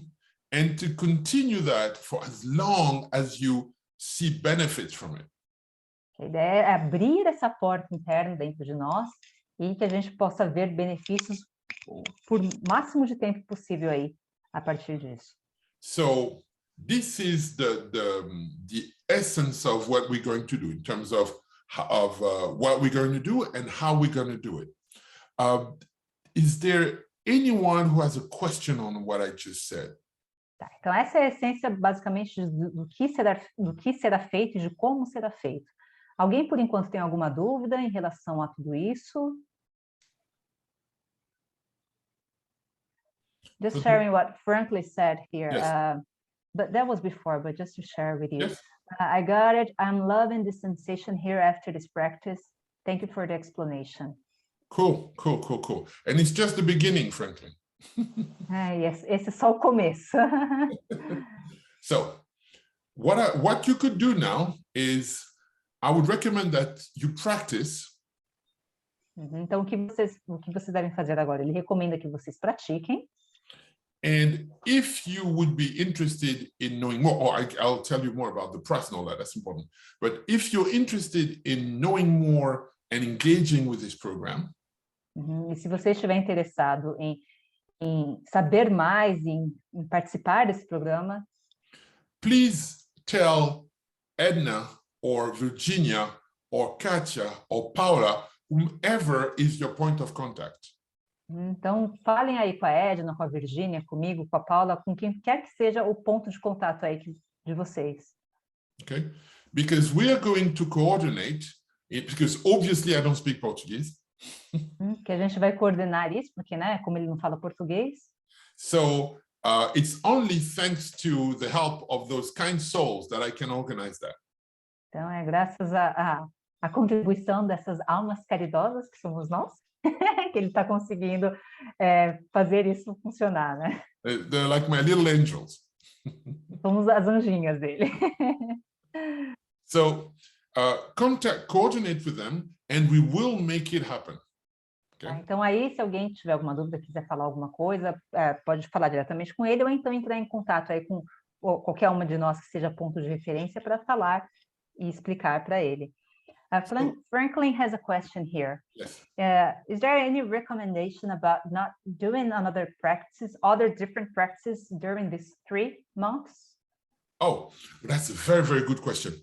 and to continue that for as long as you see benefits from it. A ideia é abrir essa porta interna dentro de nós e que a gente possa ver benefícios por máximo de tempo possível aí a partir disso. So this is the essence of what we're going to do in terms of what we're going to do and how we're going to do it. Is there anyone who has a question on what I just said? Tá, então essa é a essência basicamente do que será feito e de como será feito. Alguém, por enquanto, tem alguma dúvida em relação a tudo isso? Just sharing what Franklin said here. Yes. But that was before, but just to share with you. Yes. I got it. I'm loving the sensation here after this practice. Thank you for the explanation. Cool. And it's just the beginning, Franklin. Yes, esse é só o começo. So, what you could do now is, I would recommend that you practice. Então, o que vocês devem fazer agora? Ele recomenda que vocês pratiquem. And if you would be interested in knowing more, or I'll tell you more about the process and all that, that's important. But if you're interested in knowing more and engaging with this program. E se você estiver interessado em saber mais, em participar desse programa, please tell Edna or Virginia or Katia or Paula, whomever is your point of contact. Então, falem aí com a Edna, com a Virginia, comigo, com a Paula, com quem quer que seja o ponto de contato aí de vocês. Okay? Because we are going to coordinate it, because obviously I don't speak Portuguese. Que a gente vai coordenar isso, porque, né, como ele não fala português. So, it's only thanks to the help of those kind souls that I can organize that. Então, é graças a a contribuição dessas almas caridosas que somos nós, que ele está conseguindo fazer isso funcionar, né? They're like my little angels. Somos as anjinhas dele. So coordinate with them, and we will make it happen. Okay? Então aí, se alguém tiver alguma dúvida, quiser falar alguma coisa, pode falar diretamente com ele, ou então entrar em contato aí com qualquer uma de nós que seja ponto de referência para falar e explicar para ele. Franklin has a question here. Yes. Is there any recommendation about not doing other different practices during these 3 months? Oh, that's a very, very good question.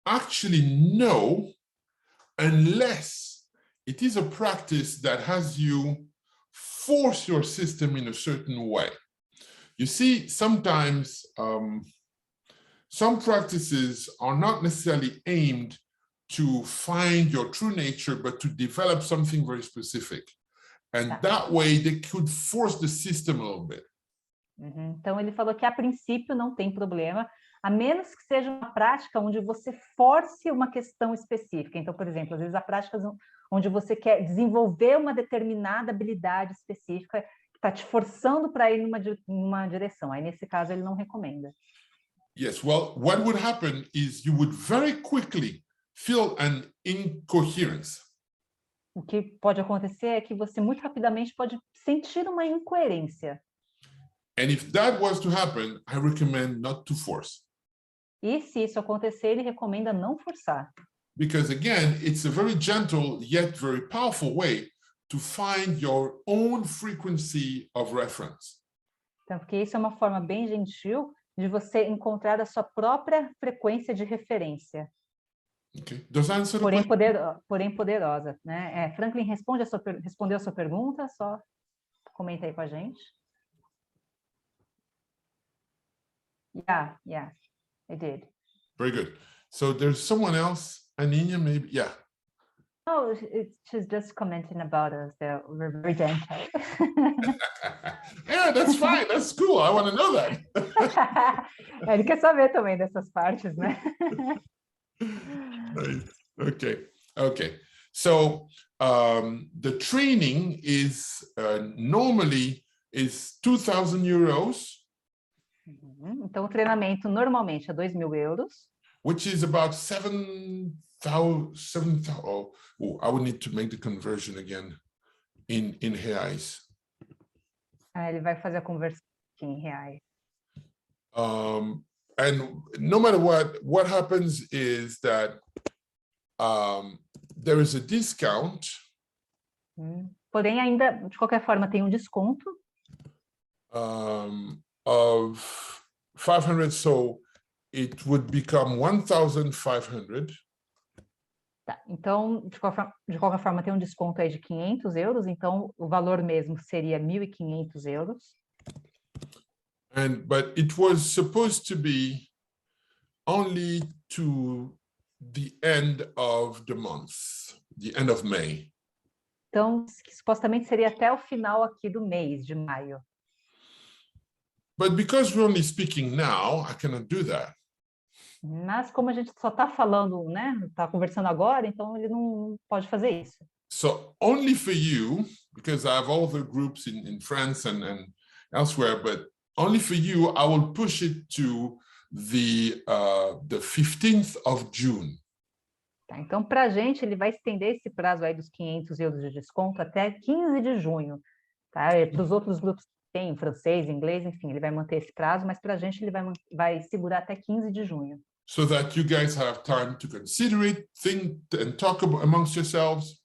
Actually, no, unless it is a practice that has you force your system in a certain way. You see, sometimes some practices are not necessarily aimed to find your true nature, but to develop something very specific. And that way they could force the system a little bit. Então, ele falou que a princípio não tem problema, a menos que seja uma prática onde você force uma questão específica. Então, por exemplo, às vezes há práticas onde você quer desenvolver uma determinada habilidade específica que está te forçando para ir numa direção. Aí, nesse caso, ele não recomenda. Yes, well, what would happen is you would very quickly feel an incoherence. O que pode acontecer é que você muito rapidamente pode sentir uma incoerência. And if that was to happen, I recommend not to force. E se isso acontecer, ele recomenda não forçar. Because again, it's a very gentle yet very powerful way to find your own frequency of reference. Então, porque isso é uma forma bem gentil de você encontrar a sua própria frequência de referência. Okay. Does that answer the question? Porém poderosa, né? Franklin, respondeu a sua pergunta? Só comenta aí com a gente. Yeah, I did. Very good. So there's someone else, Anina, maybe, yeah. Oh, she's just commenting about us. We're very gentle. Yeah, that's fine. That's cool. I want to know that. Ele quer saber também dessas partes, né? Right. Okay. So the training is normally is 2,000 euros. Então, o treinamento normalmente é 2.000 euros. Which is about 7,000. Oh, I would need to make the conversion again in reais. Ele vai fazer a conversão aqui em reais. And no matter what happens is that there is a discount. Porém, ainda, de qualquer forma, tem um desconto. Of 500, so it would become 1,500. Tá, então, de qualquer forma, tem um desconto aí de 500 euros, então o valor mesmo seria 1.500 euros. But it was supposed to be only to the end of the month, the end of May. Então, supostamente seria até o final aqui do mês de maio. But because we're only speaking now, I cannot do that. Mas como a gente só está falando, né? Está conversando agora, então ele não pode fazer isso. So only for you, because I have all the groups in France and elsewhere, but only for you, I will push it to the 15th of June. Tá, então, para a gente, ele vai estender esse prazo aí dos 500 euros de desconto até 15 de junho. Tá? Para os outros grupos tem francês, inglês, enfim, ele vai manter esse prazo, mas para a gente ele vai segurar até 15 de junho. So that you guys have time to consider it, think and talk amongst yourselves.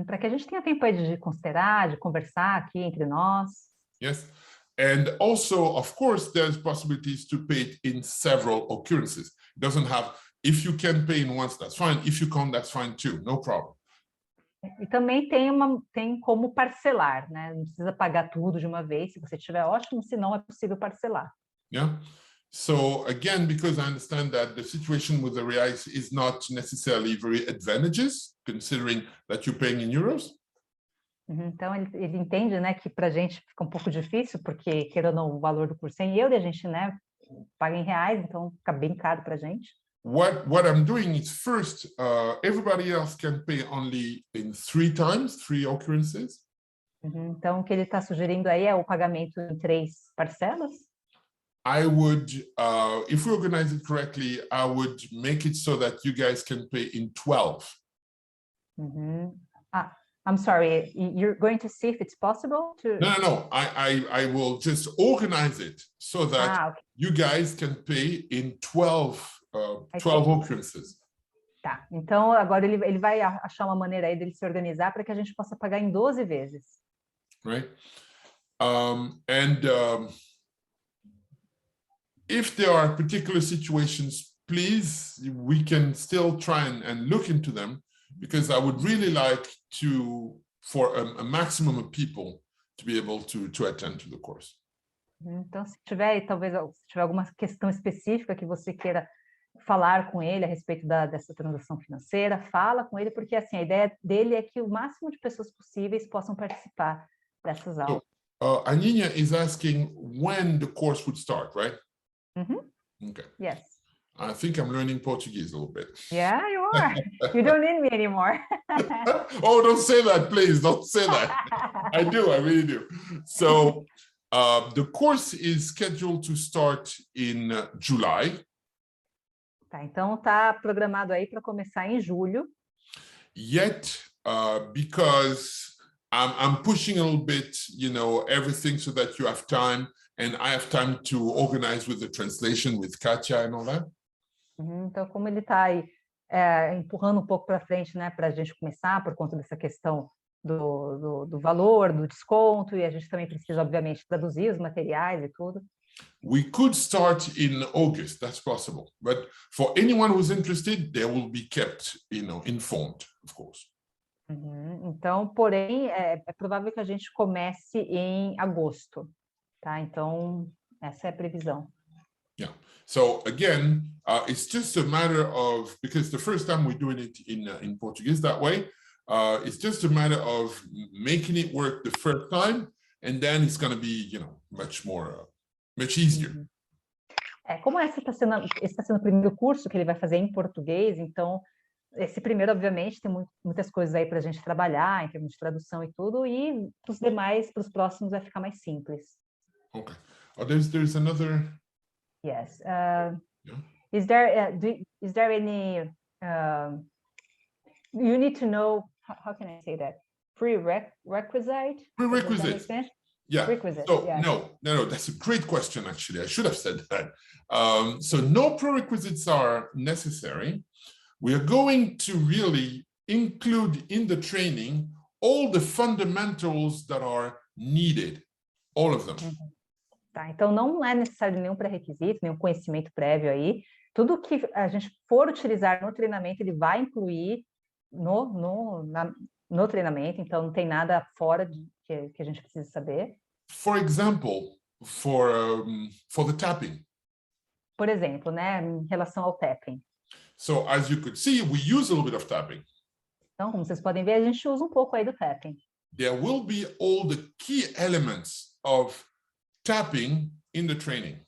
Para que a gente tenha tempo aí de considerar, de conversar aqui entre nós. Yes, and also, of course, there's possibilities to pay it in several occurrences. It doesn't have, if you can pay in once, that's fine. If you can't, that's fine too, no problem. E também tem como parcelar, né? Não precisa pagar tudo de uma vez, se você tiver ótimo, se não é possível parcelar. Yeah. So again, because I understand that the situation with the reais is not necessarily very advantageous, considering that you're paying in euros. Então ele entende, né, que para a gente fica um pouco difícil, porque querendo ou não, o valor do curso é em euro e a gente, né, paga em reais, então fica bem caro para a gente. what I'm doing is first, everybody else can pay only in 3 times, 3 occurrences. Então, o que ele está sugerindo aí é o pagamento em 3 parcelas. I would, if we organize it correctly, I would make it so that you guys can pay in 12. I'm sorry, you're going to see if it's possible to... No. I will just organize it so that okay. you guys can pay in 12 occurrences. Tá, então agora ele vai achar uma maneira aí dele se organizar para que a gente possa pagar em 12 vezes. Right? If there are particular situations, please, we can still try and look into them, because I would really like for a maximum of people to be able to attend to the course. Então, se tiver alguma questão específica que você queira falar com ele a respeito dessa transação financeira, fala com ele, porque assim, a ideia dele é que o máximo de pessoas possíveis possam participar dessas aulas. So, Aninha is asking when the course would start, right? Okay. Yes. I think I'm learning Portuguese a little bit. Yeah, you are. You don't need me anymore. Oh, don't say that, please. Don't say that. I really do. So the course is scheduled to start in July. Tá, então tá programado aí para começar em julho. Yet, because I'm pushing a little bit, everything so that you have time, and I have time to organize with the translation with Katia and all that. Então, como ele está aí empurrando um pouco para frente, né, para a gente começar, por conta dessa questão do valor, do desconto, e a gente também precisa, obviamente, traduzir os materiais e tudo. We could start in August, that's possible. But for anyone who's interested, they will be kept, informed, of course. Então, porém, é provável que a gente comece em agosto, tá? Então, essa é a previsão. Yeah. So again, it's just a matter of, because the first time we're doing it in Portuguese that way, it's just a matter of making it work the first time, and then it's going to be, much easier. Como esse está sendo o primeiro curso que ele vai fazer em português, então esse primeiro, obviamente, tem muitas coisas aí para a gente trabalhar, em termos de tradução e tudo, e para os demais, para os próximos, vai ficar mais simples. Okay. Oh, there's another. Yes. Yeah. Is there any? You need to know. How can I say that? Prerequisite. Prerequisite. Yeah. Requisite. So yeah. no, that's a great question. Actually, I should have said that. So no prerequisites are necessary. We are going to really include in the training all the fundamentals that are needed, all of them. Tá, então não é necessário nenhum pré-requisito, nenhum conhecimento prévio aí. Tudo que a gente for utilizar no treinamento, ele vai incluir no treinamento, então não tem nada fora que a gente precisa saber. For example, for the tapping. Por exemplo, né, em relação ao tapping. So as you could see, we use a little bit of tapping. Então, como vocês podem ver, a gente usa um pouco aí do tapping. There will be all the key elements of tapping in the training.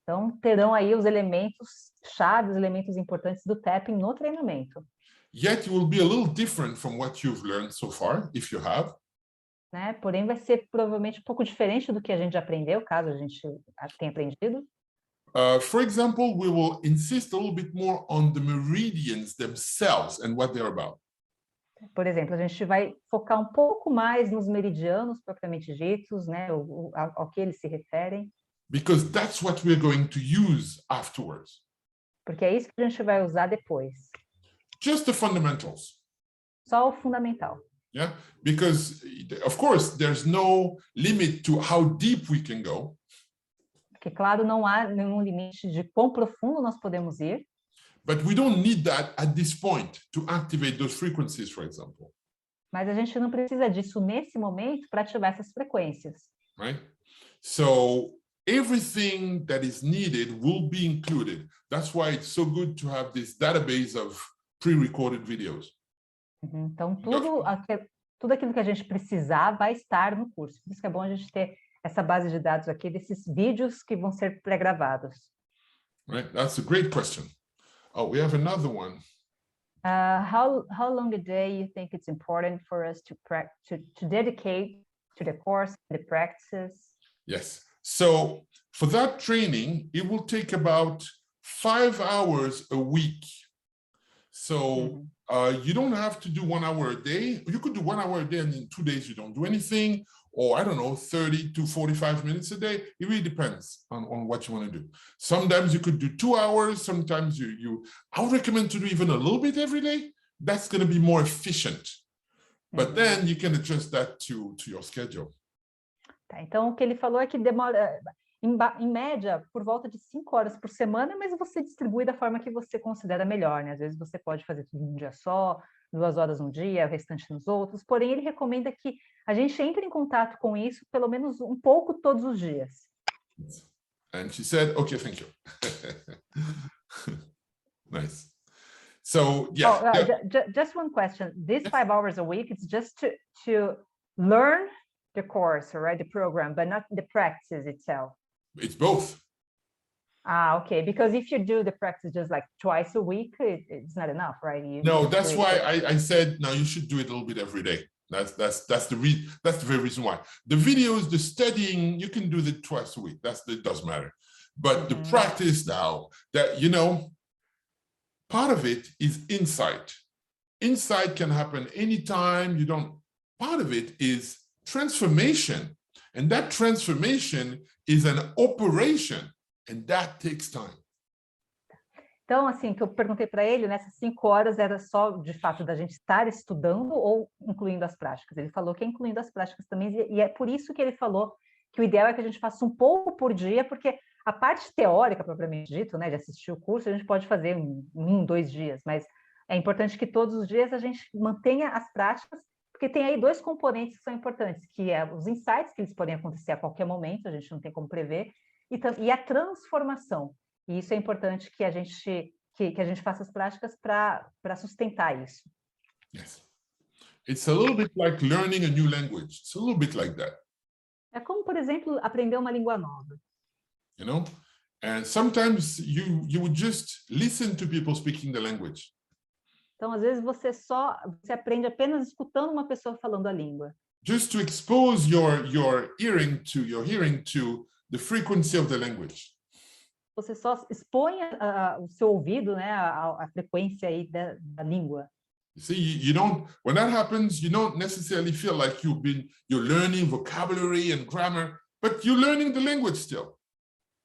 Então, terão aí os elementos chave, os elementos importantes do tapping no treinamento. Yet it will be a little different from what you've learned so far, if you have. Né? Porém, vai ser provavelmente um pouco diferente do que a gente já aprendeu, caso a gente tenha aprendido. For example, we will insist a little bit more on the meridians themselves and what they're about. Por exemplo, a gente vai focar um pouco mais nos meridianos propriamente ditos, né, ao que eles se referem. Because that's what we're going to use afterwards. Porque é isso que a gente vai usar depois. Just the fundamentals. Só o fundamental. Yeah, because of course there's no limit to how deep we can go. Porque, claro, não há nenhum limite de quão profundo nós podemos ir. But we don't need that at this point to activate those frequencies, for example. Mas a gente não precisa disso nesse momento para ativar essas frequências. Right? So everything that is needed will be included. That's why it's so good to have this database of pre-recorded videos. Então, tudo aquilo que a gente precisar vai estar no curso. Por isso que é bom a gente ter essa base de dados aqui desses vídeos que vão ser pré-gravados. Right? That's a great question. Oh, we have another one. How long a day you think it's important for us to dedicate to the course, the practices? Yes. So for that training, it will take about 5 hours a week. So you don't have to do 1 hour a day. You could do 1 hour a day and in 2 days you don't do anything, or I don't know, 30 to 45 minutes a day. It really depends on what you want to do. Sometimes you could do 2 hours. Sometimes I would recommend to do even a little bit every day. That's going to be more efficient. But then you can adjust that to your schedule. Tá, então, o que ele falou é que demora, em média, por volta de 5 horas por semana, mas você distribui da forma que você considera melhor, né? Às vezes você pode fazer tudo num dia só, 2 horas num dia, o restante nos outros, porém ele recomenda que a gente entre em contato com isso pelo menos um pouco todos os dias. And she said, okay, thank you. Nice. So, yeah. Just one question. This 5 hours a week, it's just to learn the course, right? The program, but not the practice itself. It's both. Okay. Because if you do the practice just like twice a week, it's not enough, right? No, that's why I said, now you should do it a little bit every day. That's the very reason why. The videos, the studying, you can do it twice a week. It does matter. But the practice now, that, part of it is insight. Insight can happen anytime. Part of it is transformation. And that transformation is an operation. And that takes time. Então, assim, que eu perguntei para ele, nessas 5 horas era só, de fato, da gente estar estudando ou incluindo as práticas? Ele falou que é incluindo as práticas também, e é por isso que ele falou que o ideal é que a gente faça um pouco por dia, porque a parte teórica, propriamente dito, né, de assistir o curso, a gente pode fazer em 2 dias, mas é importante que todos os dias a gente mantenha as práticas, porque tem aí 2 componentes que são importantes, que é os insights, que eles podem acontecer a qualquer momento, a gente não tem como prever, e a transformação. E isso é importante que a gente faça as práticas para sustentar isso. Yes. It's a little bit like learning a new language. It's a little bit like that. É como, por exemplo, aprender uma língua nova. And sometimes you would just listen to people speaking the language. Então, às vezes você aprende apenas escutando uma pessoa falando a língua. Just to expose your hearing to the frequency of the language. Você só expõe o seu ouvido, né, a frequência aí da língua. You see, when that happens, you don't necessarily feel like you're learning vocabulary and grammar, but you're learning the language still.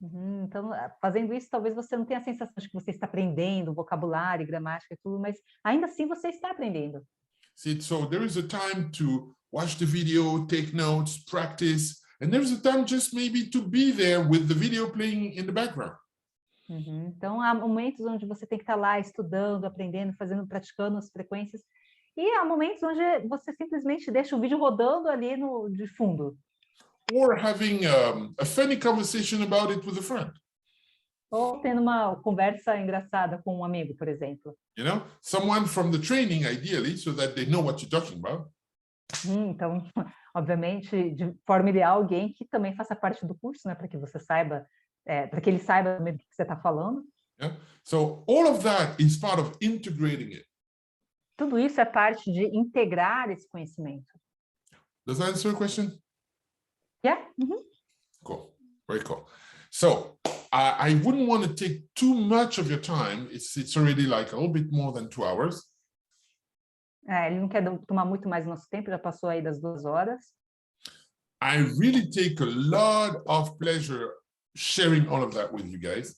Então, fazendo isso, talvez você não tenha a sensação de que você está aprendendo vocabulário, gramática e tudo, mas ainda assim você está aprendendo. See, so there is a time to watch the video, take notes, practice, and there's a time just maybe to be there with the video playing in the background. Então, há momentos onde você tem que estar lá estudando, aprendendo, praticando as frequências, e há momentos onde você simplesmente deixa o vídeo rodando ali de fundo. Or having a funny conversation about it with a friend. Ou tendo uma conversa engraçada com um amigo, por exemplo. Someone from the training, ideally, so that they know what you're talking about. Então, obviamente, de forma ideal, alguém que também faça parte do curso, né, para que você saiba, para que ele saiba do que você está falando. Yeah? So all of that is part of integrating it. Tudo isso é parte de integrar esse conhecimento. Does that answer your question? Yeah. Cool. Very cool. So I wouldn't want to take too much of your time. It's already like a little bit more than 2 hours. Ele não quer tomar muito mais do nosso tempo, já passou aí das 2 horas. I really take a lot of pleasure sharing all of that with you guys.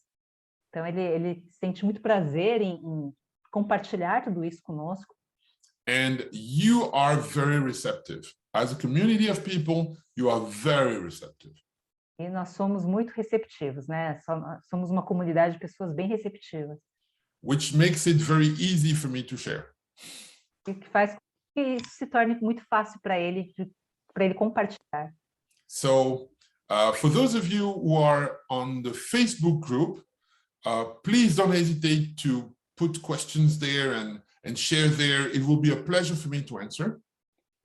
Então ele sente muito prazer em compartilhar tudo isso conosco. And you are very receptive. As a community of people, you are very receptive. E nós somos muito receptivos, né? Somos uma comunidade de pessoas bem receptivas. Which makes it very easy for me to share. E que faz com que isso se torne muito fácil para ele compartilhar. So, for those of you who are on the Facebook group, please don't hesitate to put questions there and share there. It will be a pleasure for me to answer.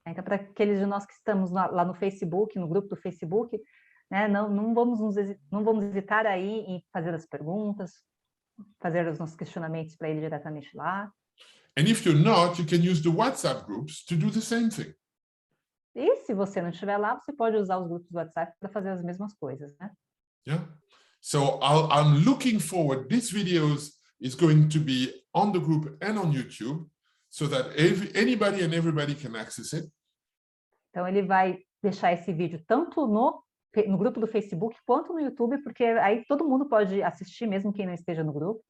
Então, para aqueles de nós que estamos lá no Facebook, no grupo do Facebook, né, não vamos hesitar aí em fazer as perguntas. fazer os nossos questionamentos para ele diretamente lá. And if you're not, you can use the WhatsApp groups to do the same thing. E se você não estiver lá, você pode usar os grupos do WhatsApp para fazer as mesmas coisas, né? Yeah. So I'm looking forward. This videos is going to be on the group and on YouTube, so that anybody and everybody can access it. Então ele vai deixar esse vídeo tanto no grupo do Facebook quanto no YouTube, porque aí todo mundo pode assistir, mesmo quem não esteja no grupo.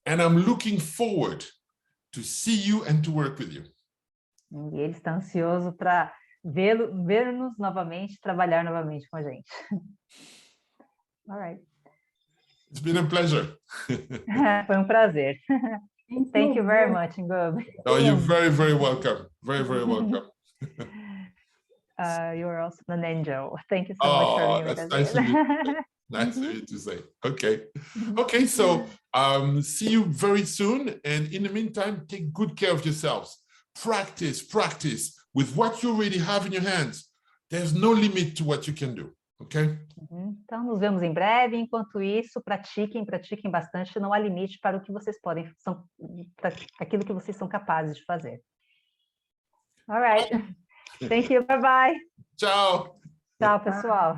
And I'm looking forward to see you and to work with you. E ele está ansioso para ver-nos novamente, trabalhar novamente com a gente. All right. It's been a pleasure. Foi um prazer. Thank you very much, Ngob. Oh, you're very, very welcome. Very, very welcome. You're also an angel. Thank you so much for being with us. That's nice of you. Nice of you to say. Okay. Okay, so see you very soon. And in the meantime, take good care of yourselves. Practice with what you already have in your hands. There's no limit to what you can do. Okay? Então, nos vemos em breve. Enquanto isso, pratiquem bastante. Não há limite para o que vocês para aquilo que vocês são capazes de fazer. All right. Thank you. Bye-bye. Tchau. Tchau, pessoal.